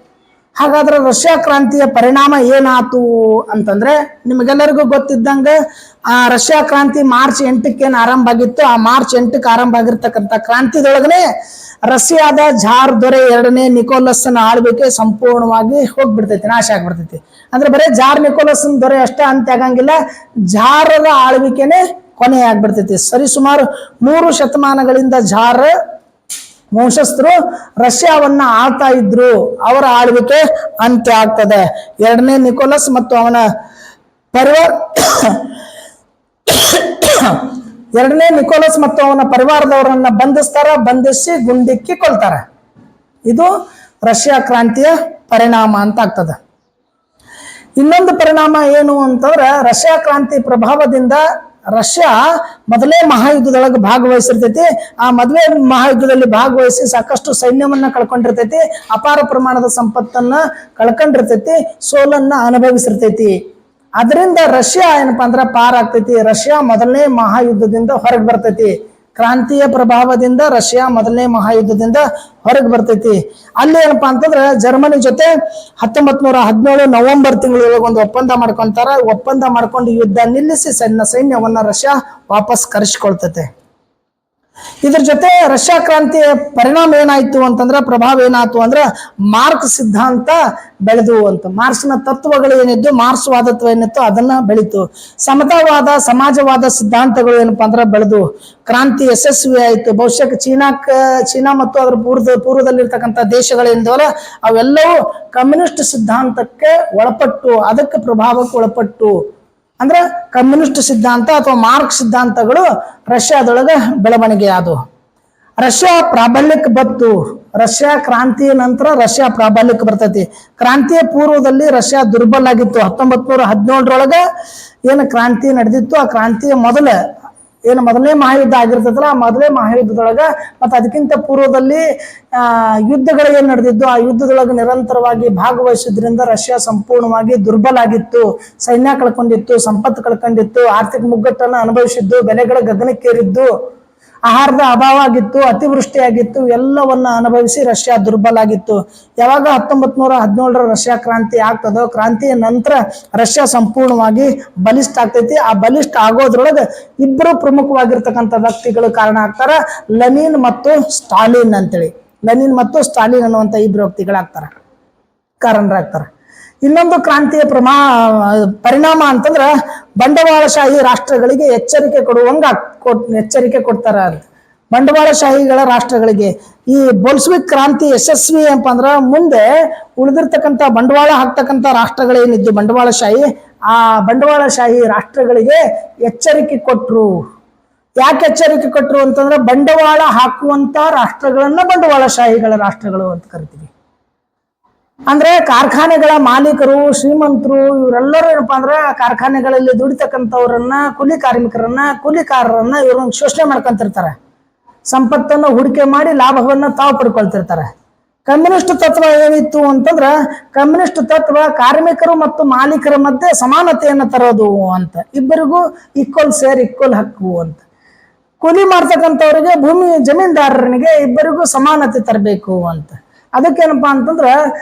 ಹಾಗಾದ್ರೆ ರಷ್ಯಾ ಕ್ರಾಂತಿಯ ಪರಿಣಾಮ ಏನಾತು ಅಂತಂದ್ರೆ, ನಿಮಗೆಲ್ಲರಿಗೂ ಗೊತ್ತಿದ್ದಂಗ ಆ ರಷ್ಯಾ ಕ್ರಾಂತಿ ಮಾರ್ಚ್ 8ಕ್ಕೆ ಆರಂಭ ಆಗಿತ್ತು. ಆ ಮಾರ್ಚ್ 8ಕ್ಕೆ ಆರಂಭ ಆಗಿರ್ತಕ್ಕಂಥ ಕ್ರಾಂತಿದೊಳಗನೆ ರಷ್ಯಾದ ಝಾರ್ ದೊರೆ ಎರಡನೇ ನಿಕೋಲಸ್ನ ಆಳ್ವಿಕೆ ಸಂಪೂರ್ಣವಾಗಿ ಹೋಗ್ಬಿಡ್ತೈತಿ, ನಾಶ ಆಗ್ಬಿಡ್ತೈತಿ. ಅಂದ್ರೆ ಬರೀ ಝಾರ್ ನಿಕೋಲಸ್ನ ದೊರೆ ಅಷ್ಟೇ ಅಂತ ಆಗಂಗಿಲ್ಲ, ಝಾರರ ಆಳ್ವಿಕೆನೆ ಕೊನೆ ಆಗ್ಬಿಡ್ತೈತಿ. ಸರಿಸುಮಾರು 3 ಶತಮಾನಗಳಿಂದ ಝಾರ್ ವಂಶಸ್ಥರು ರಷ್ಯಾವನ್ನ ಆಳ್ತಾ ಇದ್ರು. ಅವರ ಆಳ್ವಿಕೆ ಅಂತ್ಯ ಆಗ್ತದೆ. ಎರಡನೇ ನಿಕೋಲಸ್ ಮತ್ತು ಅವನ ಪರಿವಾರ ಎರಡನೇ ನಿಕೋಲಸ್ ಮತ್ತು ಅವನ ಪರಿವಾರದವರನ್ನ ಬಂಧಿಸಿ ಗುಂಡಿಕ್ಕಿ ಕೊಲ್ತಾರ. ಇದು ರಷ್ಯಾ ಕ್ರಾಂತಿಯ ಪರಿಣಾಮ ಅಂತ ಆಗ್ತದೆ. ಇನ್ನೊಂದು ಪರಿಣಾಮ ಏನು ಅಂತಂದ್ರೆ, ರಷ್ಯಾ ಕ್ರಾಂತಿ ಪ್ರಭಾವದಿಂದ ರಷ್ಯಾ ಮೊದಲೇ ಮಹಾಯುದ್ಧದೊಳಗೆ ಭಾಗವಹಿಸಿರ್ತೈತಿ. ಆ ಮೊದಲೇ ಮಹಾಯುದ್ಧದಲ್ಲಿ ಭಾಗವಹಿಸಿ ಸಾಕಷ್ಟು ಸೈನ್ಯವನ್ನ ಕಳ್ಕೊಂಡಿರ್ತೈತಿ, ಅಪಾರ ಪ್ರಮಾಣದ ಸಂಪತ್ತನ್ನ ಕಳ್ಕೊಂಡಿರ್ತೈತಿ, ಸೋಲನ್ನ ಅನುಭವಿಸಿರ್ತೈತಿ. ಅದರಿಂದ ರಷ್ಯಾ ಏನಪ್ಪಾ ಅಂದ್ರ ಪಾರಾಗ್ತೈತಿ. ರಷ್ಯಾ ಮೊದಲನೇ ಮಹಾಯುದ್ಧದಿಂದ ಹೊರಗೆ ಬರ್ತೈತಿ. ಕ್ರಾಂತಿಯ ಪ್ರಭಾವದಿಂದ ರಷ್ಯಾ ಮೊದಲನೇ ಮಹಾಯುದ್ಧದಿಂದ ಹೊರಗೆ ಬರ್ತೈತಿ. ಅಲ್ಲಿ ಏನಪ್ಪಾ ಅಂತಂದ್ರೆ ಜರ್ಮನಿ ಜೊತೆ 1917 ನವೆಂಬರ್ ತಿಂಗಳೊಳಗೆ ಒಂದು ಒಪ್ಪಂದ ಮಾಡ್ಕೊಂತಾರ. ಒಪ್ಪಂದ ಮಾಡ್ಕೊಂಡು ಯುದ್ಧ ನಿಲ್ಲಿಸಿ ಸೈನ್ಯವನ್ನ ರಷ್ಯಾ ವಾಪಸ್ ಕರೆಸಿಕೊಳ್ತೈತೆ. ಇದ್ರ ಜೊತೆ ರಷ್ಯಾ ಕ್ರಾಂತಿಯ ಪರಿಣಾಮ ಏನಾಯ್ತು ಅಂತಂದ್ರ, ಪ್ರಭಾವ ಏನಾಯ್ತು ಅಂದ್ರ ಮಾರ್ಕ್ ಸಿದ್ಧಾಂತ ಬೆಳೆದು ಅಂತ. ಮಾರ್ಕ್ಸ್ನ ತತ್ವಗಳು ಏನಿದ್ದು, ಮಾರ್ಕ್ಸ್ವಾದತ್ವ ಏನಿತ್ತು ಅದನ್ನ ಬೆಳೀತು. ಸಮತಾವಾದ, ಸಮಾಜವಾದ ಸಿದ್ಧಾಂತಗಳು ಏನಪ್ಪಾ ಅಂದ್ರ ಬೆಳೆದು ಕ್ರಾಂತಿ ಯಶಸ್ವಿ ಆಯ್ತು. ಬಹುಶಃ ಚೀನಾ ಮತ್ತು ಅದರ ಪೂರ್ವದಲ್ಲಿರ್ತಕ್ಕಂಥ ದೇಶಗಳೇನಿದಾವಲ್ಲ ಅವೆಲ್ಲವೂ ಕಮ್ಯುನಿಸ್ಟ್ ಸಿದ್ಧಾಂತಕ್ಕೆ ಒಳಪಟ್ಟು, ಅದಕ್ಕೆ ಪ್ರಭಾವಕ್ಕೆ ಒಳಪಟ್ಟು, ಅಂದ್ರೆ ಕಮ್ಯುನಿಸ್ಟ್ ಸಿದ್ಧಾಂತ ಅಥವಾ ಮಾರ್ಕ್ ಸಿದ್ಧಾಂತಗಳು ರಷ್ಯಾದೊಳಗೆ ಬೆಳವಣಿಗೆ ಆದವು. ರಷ್ಯಾ ಪ್ರಾಬಲ್ಯಕ್ಕೆ ಬತ್ತು. ರಷ್ಯಾ ಕ್ರಾಂತಿಯ ನಂತರ ರಷ್ಯಾ ಪ್ರಾಬಲ್ಯಕ್ಕೆ ಬರ್ತೈತಿ. ಕ್ರಾಂತಿಯ ಪೂರ್ವದಲ್ಲಿ ರಷ್ಯಾ ದುರ್ಬಲ ಆಗಿತ್ತು. 1917 ಏನು ಕ್ರಾಂತಿ ನಡೆದಿತ್ತು, ಆ ಕ್ರಾಂತಿಯ ಮೊದಲ ಏನು ಮೊದಲನೇ ಮಹಾಯುದ್ಧ ಆಗಿರ್ತದಲ್ಲ, ಆ ಮೊದಲನೇ ಮಹಾಯುದ್ಧದೊಳಗ ಮತ್ತು ಅದಕ್ಕಿಂತ ಪೂರ್ವದಲ್ಲಿ ಯುದ್ಧಗಳು ಏನು ನಡೆದಿದ್ದು, ಆ ಯುದ್ಧದೊಳಗೆ ನಿರಂತರವಾಗಿ ಭಾಗವಹಿಸಿದ್ರಿಂದ ರಷ್ಯಾ ಸಂಪೂರ್ಣವಾಗಿ ದುರ್ಬಲ ಆಗಿತ್ತು, ಸೈನ್ಯ ಕಳ್ಕೊಂಡಿತ್ತು, ಸಂಪತ್ತು ಕಳ್ಕೊಂಡಿತ್ತು, ಆರ್ಥಿಕ ಮುಗ್ಗಟ್ಟನ್ನು ಅನುಭವಿಸಿದ್ದು, ಬೆಲೆಗಳ ಗಗನಕ್ಕೇರಿದ್ದು, ಆಹಾರದ ಅಭಾವ ಆಗಿತ್ತು, ಅತಿವೃಷ್ಟಿ ಆಗಿತ್ತು, ಎಲ್ಲವನ್ನ ಅನುಭವಿಸಿ ರಷ್ಯಾ ದುರ್ಬಲ ಆಗಿತ್ತು. ಯಾವಾಗ 1917 ರಷ್ಯಾ ಕ್ರಾಂತಿ ಆಗ್ತದೋ, ಕ್ರಾಂತಿಯ ನಂತರ ರಷ್ಯಾ ಸಂಪೂರ್ಣವಾಗಿ ಬಲಿಷ್ಠ ಆಗ್ತೈತಿ. ಆ ಬಲಿಷ್ಠ ಆಗೋದ್ರೊಳಗೆ ಇಬ್ಬರು ಪ್ರಮುಖವಾಗಿರ್ತಕ್ಕಂಥ ವ್ಯಕ್ತಿಗಳು ಕಾರಣ ಆಗ್ತಾರ, ಲೆನಿನ್ ಮತ್ತು ಸ್ಟಾಲಿನ್ ಅಂತೇಳಿ. ಲೆನಿನ್ ಮತ್ತು ಸ್ಟಾಲಿನ್ ಅನ್ನುವಂಥ ಇಬ್ಬರು ವ್ಯಕ್ತಿಗಳಾಗ್ತಾರ, ಕಾರಣರಾಗ್ತಾರ. ಇನ್ನೊಂದು ಕ್ರಾಂತಿಯ ಪರಿಣಾಮ ಅಂತಂದ್ರ ಬಂಡವಾಳಶಾಹಿ ರಾಷ್ಟ್ರಗಳಿಗೆ ಎಚ್ಚರಿಕೆ ಕೊಡ್ತಾರ. ಬಂಡವಾಳಶಾಹಿಗಳ ರಾಷ್ಟ್ರಗಳಿಗೆ ಈ ಬೋಲ್ಸ್ವಿಕ್ ಕ್ರಾಂತಿ ಯಶಸ್ವಿ ಏನಪ್ಪ ಅಂದ್ರ ಮುಂದೆ ಉಳಿದಿರ್ತಕ್ಕಂಥ ಬಂಡವಾಳ ಹಾಕ್ತಕ್ಕಂಥ ರಾಷ್ಟ್ರಗಳೇನಿದ್ದು ಬಂಡವಾಳಶಾಹಿ, ಆ ಬಂಡವಾಳಶಾಹಿ ರಾಷ್ಟ್ರಗಳಿಗೆ ಎಚ್ಚರಿಕೆ ಕೊಟ್ರು. ಯಾಕೆ ಎಚ್ಚರಿಕೆ ಕೊಟ್ರು ಅಂತಂದ್ರೆ ಬಂಡವಾಳ ಹಾಕುವಂತ ರಾಷ್ಟ್ರಗಳನ್ನ ಬಂಡವಾಳಶಾಹಿಗಳ ರಾಷ್ಟ್ರಗಳು ಅಂತ ಕರಿತೀವಿ. ಅಂದ್ರೆ ಕಾರ್ಖಾನೆಗಳ ಮಾಲೀಕರು, ಶ್ರೀಮಂತರು ಇವರೆಲ್ಲರೂ ಏನಪ್ಪಾ ಅಂದ್ರೆ ಕಾರ್ಖಾನೆಗಳಲ್ಲಿ ದುಡಿತಕ್ಕಂಥವ್ರನ್ನ, ಕೂಲಿಕಾರರನ್ನ ಇವ್ರನ್ನ ಶೋಷಣೆ ಮಾಡ್ಕೊಂತಿರ್ತಾರೆ. ಸಂಪತ್ತನ್ನು ಹೂಡಿಕೆ ಮಾಡಿ ಲಾಭವನ್ನ ತಾವು ಪಡ್ಕೊಳ್ತಿರ್ತಾರೆ. ಕಮ್ಯುನಿಸ್ಟ್ ತತ್ವ ಏನಿತ್ತು ಅಂತಂದ್ರ, ಕಮ್ಯುನಿಸ್ಟ್ ತತ್ವ ಕಾರ್ಮಿಕರು ಮತ್ತು ಮಾಲೀಕರ ಮಧ್ಯೆ ಸಮಾನತೆಯನ್ನು ತರೋದು ಅಂತ, ಇಬ್ಬರಿಗೂ ಈಕ್ವಲ್ ಶೇರ್, ಈಕ್ವಲ್ ಹಕ್ಕು ಅಂತ. ಕೂಲಿ ಮಾಡ್ತಕ್ಕಂಥವ್ರಿಗೆ, ಜಮೀನ್ದಾರನಿಗೆ ಇಬ್ಬರಿಗೂ ಸಮಾನತೆ ತರಬೇಕು ಅಂತ. ಅದಕ್ಕೇನಪ್ಪಾ ಅಂತಂದ್ರ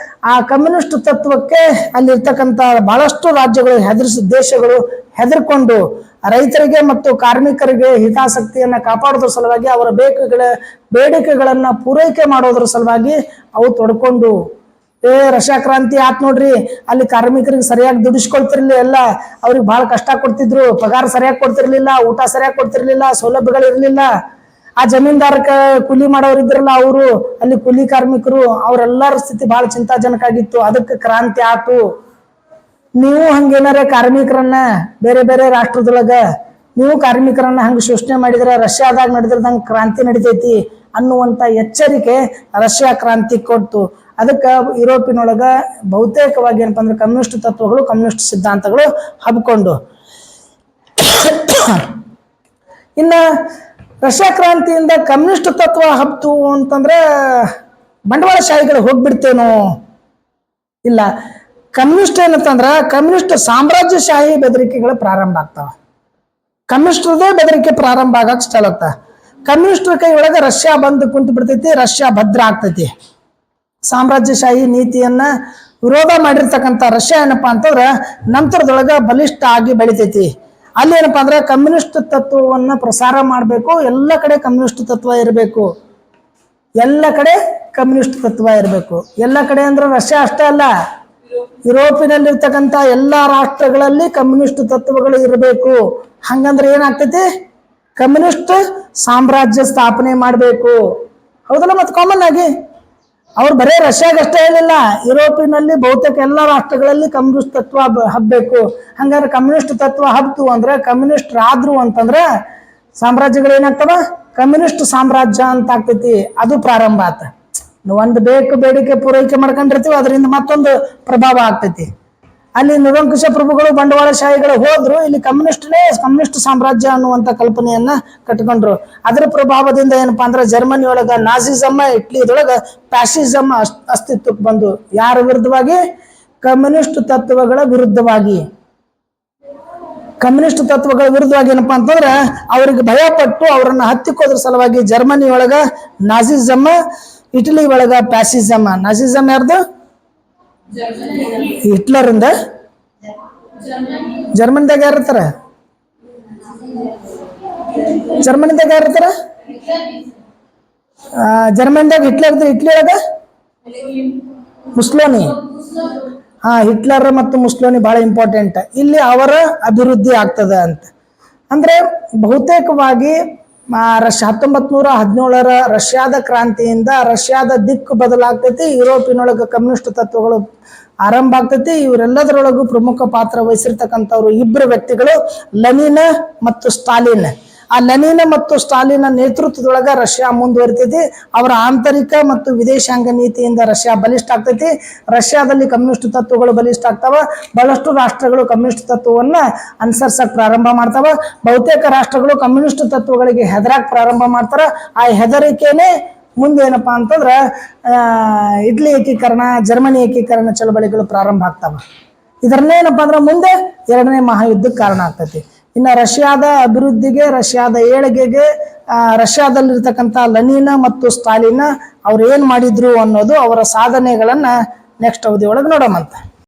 ಆ ಕಮ್ಯುನಿಸ್ಟ್ ತತ್ವಕ್ಕೆ ಅಲ್ಲಿರ್ತಕ್ಕಂಥ ಬಹಳಷ್ಟು ರಾಜ್ಯಗಳು ದೇಶಗಳು ಹೆದರ್ಕೊಂಡು ರೈತರಿಗೆ ಮತ್ತು ಕಾರ್ಮಿಕರಿಗೆ ಹಿತಾಸಕ್ತಿಯನ್ನ ಕಾಪಾಡೋದ್ರ ಸಲುವಾಗಿ, ಅವರ ಬೇಡಿಕೆಗಳನ್ನ ಪೂರೈಕೆ ಮಾಡೋದ್ರ ಸಲುವಾಗಿ ಅವು ತೊಡ್ಕೊಂಡು, ರಷ್ಯಾ ಕ್ರಾಂತಿ ಆತ್ ನೋಡ್ರಿ, ಅಲ್ಲಿ ಕಾರ್ಮಿಕರಿಗೆ ಸರಿಯಾಗಿ ದುಡಿಸ್ಕೊಳ್ತಿರ್ಲಿಲ್ಲ, ಎಲ್ಲ ಅವ್ರಿಗೆ ಬಹಳ ಕಷ್ಟ ಕೊಡ್ತಿದ್ರು, ಪಗಾರ ಸರಿಯಾಗಿ ಕೊಡ್ತಿರ್ಲಿಲ್ಲ, ಊಟ ಸರಿಯಾಗಿ ಕೊಡ್ತಿರ್ಲಿಲ್ಲ, ಸೌಲಭ್ಯಗಳಿರ್ಲಿಲ್ಲ. ಆ ಜಮೀನ್ದಾರ ಕೂಲಿ ಮಾಡೋರು ಇದ್ರಲ್ಲ, ಅವರು ಅಲ್ಲಿ ಕೂಲಿ ಕಾರ್ಮಿಕರು, ಅವರೆಲ್ಲರ ಸ್ಥಿತಿ ಬಹಳ ಚಿಂತಾಜನಕ ಆಗಿತ್ತು. ಅದಕ್ಕೆ ಕ್ರಾಂತಿ ಆತು. ನೀವು ಹಂಗೇನಾರ ಕಾರ್ಮಿಕರನ್ನ ಬೇರೆ ಬೇರೆ ರಾಷ್ಟ್ರದೊಳಗ ನೀವು ಕಾರ್ಮಿಕರನ್ನ ಹಂಗ ಶೋಷಣೆ ಮಾಡಿದ್ರೆ ರಷ್ಯಾದಾಗ ನಡೆದಿರ್ದಂಗ ಕ್ರಾಂತಿ ನಡಿತೈತಿ ಅನ್ನುವಂತ ಎಚ್ಚರಿಕೆ ರಷ್ಯಾ ಕ್ರಾಂತಿ ಕೊಡ್ತು. ಅದಕ್ಕೆ ಯುರೋಪಿನೊಳಗ ಬಹುತೇಕವಾಗಿ ಏನಪ್ಪಾ ಅಂದ್ರೆ ಕಮ್ಯುನಿಸ್ಟ್ ತತ್ವಗಳು, ಕಮ್ಯುನಿಸ್ಟ್ ಸಿದ್ಧಾಂತಗಳು ಹಬ್ಕೊಂಡು, ಇನ್ನ ರಷ್ಯಾ ಕ್ರಾಂತಿಯಿಂದ ಕಮ್ಯುನಿಸ್ಟ್ ತತ್ವ ಹಬ್ತು ಅಂತಂದ್ರೆ ಬಂಡವಾಳಶಾಹಿಗಳು ಹೋಗ್ಬಿಡ್ತೇನೋ? ಇಲ್ಲ. ಕಮ್ಯುನಿಸ್ಟ್ ಏನಂತಂದ್ರ ಕಮ್ಯುನಿಸ್ಟ್ ಸಾಮ್ರಾಜ್ಯಶಾಹಿ ಬೆದರಿಕೆಗಳು ಪ್ರಾರಂಭ ಆಗ್ತಾವ. ಕಮ್ಯುನಿಸ್ಟ್ರದೇ ಬೆದರಿಕೆ ಪ್ರಾರಂಭ ಆಗಕ್ ಸ್ಟಾರ್ಟ್ ಆಗ್ತಾವ. ಕಮ್ಯುನಿಸ್ಟರ ಕೈ ಒಳಗೆ ರಷ್ಯಾ ಬಂದು ಕುಂತು ಬಿಡ್ತೈತಿ, ರಷ್ಯಾ ಭದ್ರ ಆಗ್ತೈತಿ. ಸಾಮ್ರಾಜ್ಯಶಾಹಿ ನೀತಿಯನ್ನ ವಿರೋಧ ಮಾಡಿರ್ತಕ್ಕಂಥ ರಷ್ಯಾ ಏನಪ್ಪಾ ಅಂತಂದ್ರ ನಂತರದೊಳಗ ಬಲಿಷ್ಠ ಆಗಿ ಬೆಳಿತೈತಿ. ಅಲ್ಲಿ ಏನಪ್ಪಾ ಅಂದ್ರೆ ಕಮ್ಯುನಿಸ್ಟ್ ತತ್ವವನ್ನ ಪ್ರಸಾರ ಮಾಡಬೇಕು, ಎಲ್ಲ ಕಡೆ ಕಮ್ಯುನಿಸ್ಟ್ ತತ್ವ ಇರಬೇಕು, ಎಲ್ಲ ಕಡೆ ಕಮ್ಯುನಿಸ್ಟ್ ತತ್ವ ಇರಬೇಕು. ಎಲ್ಲ ಕಡೆ ಅಂದ್ರೆ ರಷ್ಯಾ ಅಷ್ಟೇ ಅಲ್ಲ, ಯುರೋಪಿನಲ್ಲಿರ್ತಕ್ಕಂಥ ಎಲ್ಲ ರಾಷ್ಟ್ರಗಳಲ್ಲಿ ಕಮ್ಯುನಿಸ್ಟ್ ತತ್ವಗಳು ಇರಬೇಕು. ಹಂಗಂದ್ರೆ ಏನಾಗ್ತೈತಿ? ಕಮ್ಯುನಿಸ್ಟ್ ಸಾಮ್ರಾಜ್ಯ ಸ್ಥಾಪನೆ ಮಾಡಬೇಕು. ಹೌದಲ್ಲ? ಮತ್ತೆ ಕಾಮನ್ ಆಗಿ ಅವ್ರು ಬರೇ ರಷ್ಯಾಗಷ್ಟೇ ಹೇಳಿಲ್ಲ, ಯುರೋಪಿನಲ್ಲಿ ಬಹುತೇಕ ಎಲ್ಲ ರಾಷ್ಟ್ರಗಳಲ್ಲಿ ಕಮ್ಯುನಿಸ್ಟ್ ತತ್ವ ಹಬ್ಬಬೇಕು. ಹಂಗಾದ್ರೆ ಕಮ್ಯುನಿಸ್ಟ್ ತತ್ವ ಹಬ್ತು ಅಂದ್ರೆ ಕಮ್ಯುನಿಸ್ಟ್ ಆದ್ರು ಅಂತಂದ್ರೆ ಸಾಮ್ರಾಜ್ಯಗಳು ಏನಾಗ್ತವ? ಕಮ್ಯುನಿಸ್ಟ್ ಸಾಮ್ರಾಜ್ಯ ಅಂತ ಆಗ್ತೈತಿ. ಅದು ಪ್ರಾರಂಭ ಆತ. ಒಂದು ಬೇಡಿಕೆ ಪೂರೈಕೆ ಮಾಡ್ಕೊಂಡಿರ್ತೀವಿ, ಅದರಿಂದ ಮತ್ತೊಂದು ಪ್ರಭಾವ ಆಗ್ತೈತಿ. ಅಲ್ಲಿ ನಿರಂಕುಶ ಪ್ರಭುಗಳು, ಬಂಡವಾಳಶಾಹಿಗಳು ಹೋದ್ರು, ಇಲ್ಲಿ ಕಮ್ಯುನಿಸ್ಟ್ ಸಾಮ್ರಾಜ್ಯ ಅನ್ನುವಂತ ಕಲ್ಪನೆಯನ್ನ ಕಟ್ಕೊಂಡ್ರು. ಅದರ ಪ್ರಭಾವದಿಂದ ಏನಪ್ಪಾ ಅಂದ್ರೆ ಜರ್ಮನಿ ಒಳಗ ನಾಜಿಸಮ್, ಇಟ್ಲಿದೊಳಗ ಫ್ಯಾಸಿಸಮ್ ಅಸ್ತಿತ್ವಕ್ಕೆ ಬಂದು. ಯಾರ ವಿರುದ್ಧವಾಗಿ? ಕಮ್ಯುನಿಸ್ಟ್ ತತ್ವಗಳ ವಿರುದ್ಧವಾಗಿ. ಕಮ್ಯುನಿಸ್ಟ್ ತತ್ವಗಳ ವಿರುದ್ಧವಾಗಿ ಏನಪ್ಪಾ ಅಂತಂದ್ರೆ ಅವ್ರಿಗೆ ಭಯಪಟ್ಟು ಅವರನ್ನ ಹತ್ತಿಕ್ಕೋದ್ರ ಸಲುವಾಗಿ ಜರ್ಮನಿ ಒಳಗ ನಾಜಿಸಮ್, ಇಟಲಿ ಒಳಗ ಫ್ಯಾಸಿಸಮ್. ನಾಜಿಸಮ್ ಯಾರ್ದು? ಹಿಟ್ಲರಿಂದ. ಜರ್ಮನಿದಾಗ ಯಾರಿರ್ತಾರ? ಜರ್ಮನಿದಾಗ ಯಾರಿರ್ತಾರ? ಜರ್ಮನಿದಾಗ ಹಿಟ್ಲರ್. ಇಟ್ಲಿ ಒಳಗ ಮುಸ್ಲೋನಿ. ಹಿಟ್ಲರ್ ಮತ್ತು ಮುಸ್ಲೋನಿ ಬಹಳ ಇಂಪಾರ್ಟೆಂಟ್. ಇಲ್ಲಿ ಅವರ ಅಭಿವೃದ್ಧಿ ಆಗ್ತದ ಅಂತ ಅಂದ್ರೆ ಬಹುತೇಕವಾಗಿ 1917 ರಷ್ಯಾದ ಕ್ರಾಂತಿಯಿಂದ ರಷ್ಯಾದ ದಿಕ್ಕು ಬದಲಾಗ್ತೈತಿ. ಯುರೋಪಿನೊಳಗೆ ಕಮ್ಯುನಿಸ್ಟ್ ತತ್ವಗಳು ಆರಂಭ ಆಗ್ತೈತಿ. ಇವರೆಲ್ಲದರೊಳಗೂ ಪ್ರಮುಖ ಪಾತ್ರ ವಹಿಸಿರ್ತಕ್ಕಂಥವ್ರು ಇಬ್ಬರು ವ್ಯಕ್ತಿಗಳು, ಲೆನಿನ್ ಮತ್ತು ಸ್ಟಾಲಿನ್. ಆ ಲೆನಿನ್ ಮತ್ತು ಸ್ಟಾಲಿನ್ ನೇತೃತ್ವದೊಳಗ ರಷ್ಯಾ ಮುಂದುವರಿತೈತಿ. ಅವರ ಆಂತರಿಕ ಮತ್ತು ವಿದೇಶಾಂಗ ನೀತಿಯಿಂದ ರಷ್ಯಾ ಬಲಿಷ್ಠ ಆಗ್ತೈತಿ. ರಷ್ಯಾದಲ್ಲಿ ಕಮ್ಯುನಿಸ್ಟ್ ತತ್ವಗಳು ಬಲಿಷ್ಠ ಆಗ್ತಾವ. ಬಹಳಷ್ಟು ರಾಷ್ಟ್ರಗಳು ಕಮ್ಯುನಿಸ್ಟ್ ತತ್ವವನ್ನ ಅನುಸರಿಸಕ್ ಪ್ರಾರಂಭ ಮಾಡ್ತಾವ. ಬಹುತೇಕ ರಾಷ್ಟ್ರಗಳು ಕಮ್ಯುನಿಸ್ಟ್ ತತ್ವಗಳಿಗೆ ಹೆದರಾಕ್ ಪ್ರಾರಂಭ ಮಾಡ್ತಾರ. ಆ ಹೆದರಿಕೆನೆ ಮುಂದೆ ಏನಪ್ಪಾ ಅಂತಂದ್ರ ಇಟ್ಲಿ ಏಕೀಕರಣ, ಜರ್ಮನಿ ಏಕೀಕರಣ ಚಳವಳಿಗಳು ಪ್ರಾರಂಭ ಆಗ್ತಾವ. ಇದರನ್ನೇನಪ್ಪಾ ಅಂದ್ರೆ ಮುಂದೆ 2ನೇ ಮಹಾಯುದ್ಧಕ್ಕೆ ಕಾರಣ ಆಗ್ತೈತಿ. ಇನ್ನು ರಷ್ಯಾದ ಅಭಿವೃದ್ಧಿಗೆ, ರಷ್ಯಾದ ಏಳಿಗೆಗೆ, ರಷ್ಯಾದಲ್ಲಿರ್ತಕ್ಕಂಥ ಲೆನಿನ್ ಮತ್ತು ಸ್ಟಾಲಿನ್ ಅವ್ರು ಏನ್ ಮಾಡಿದ್ರು ಅನ್ನೋದು, ಅವರ ಸಾಧನೆಗಳನ್ನ ನೆಕ್ಸ್ಟ್ ಅವಧಿ ಒಳಗೆ ನೋಡೋಮಂತ.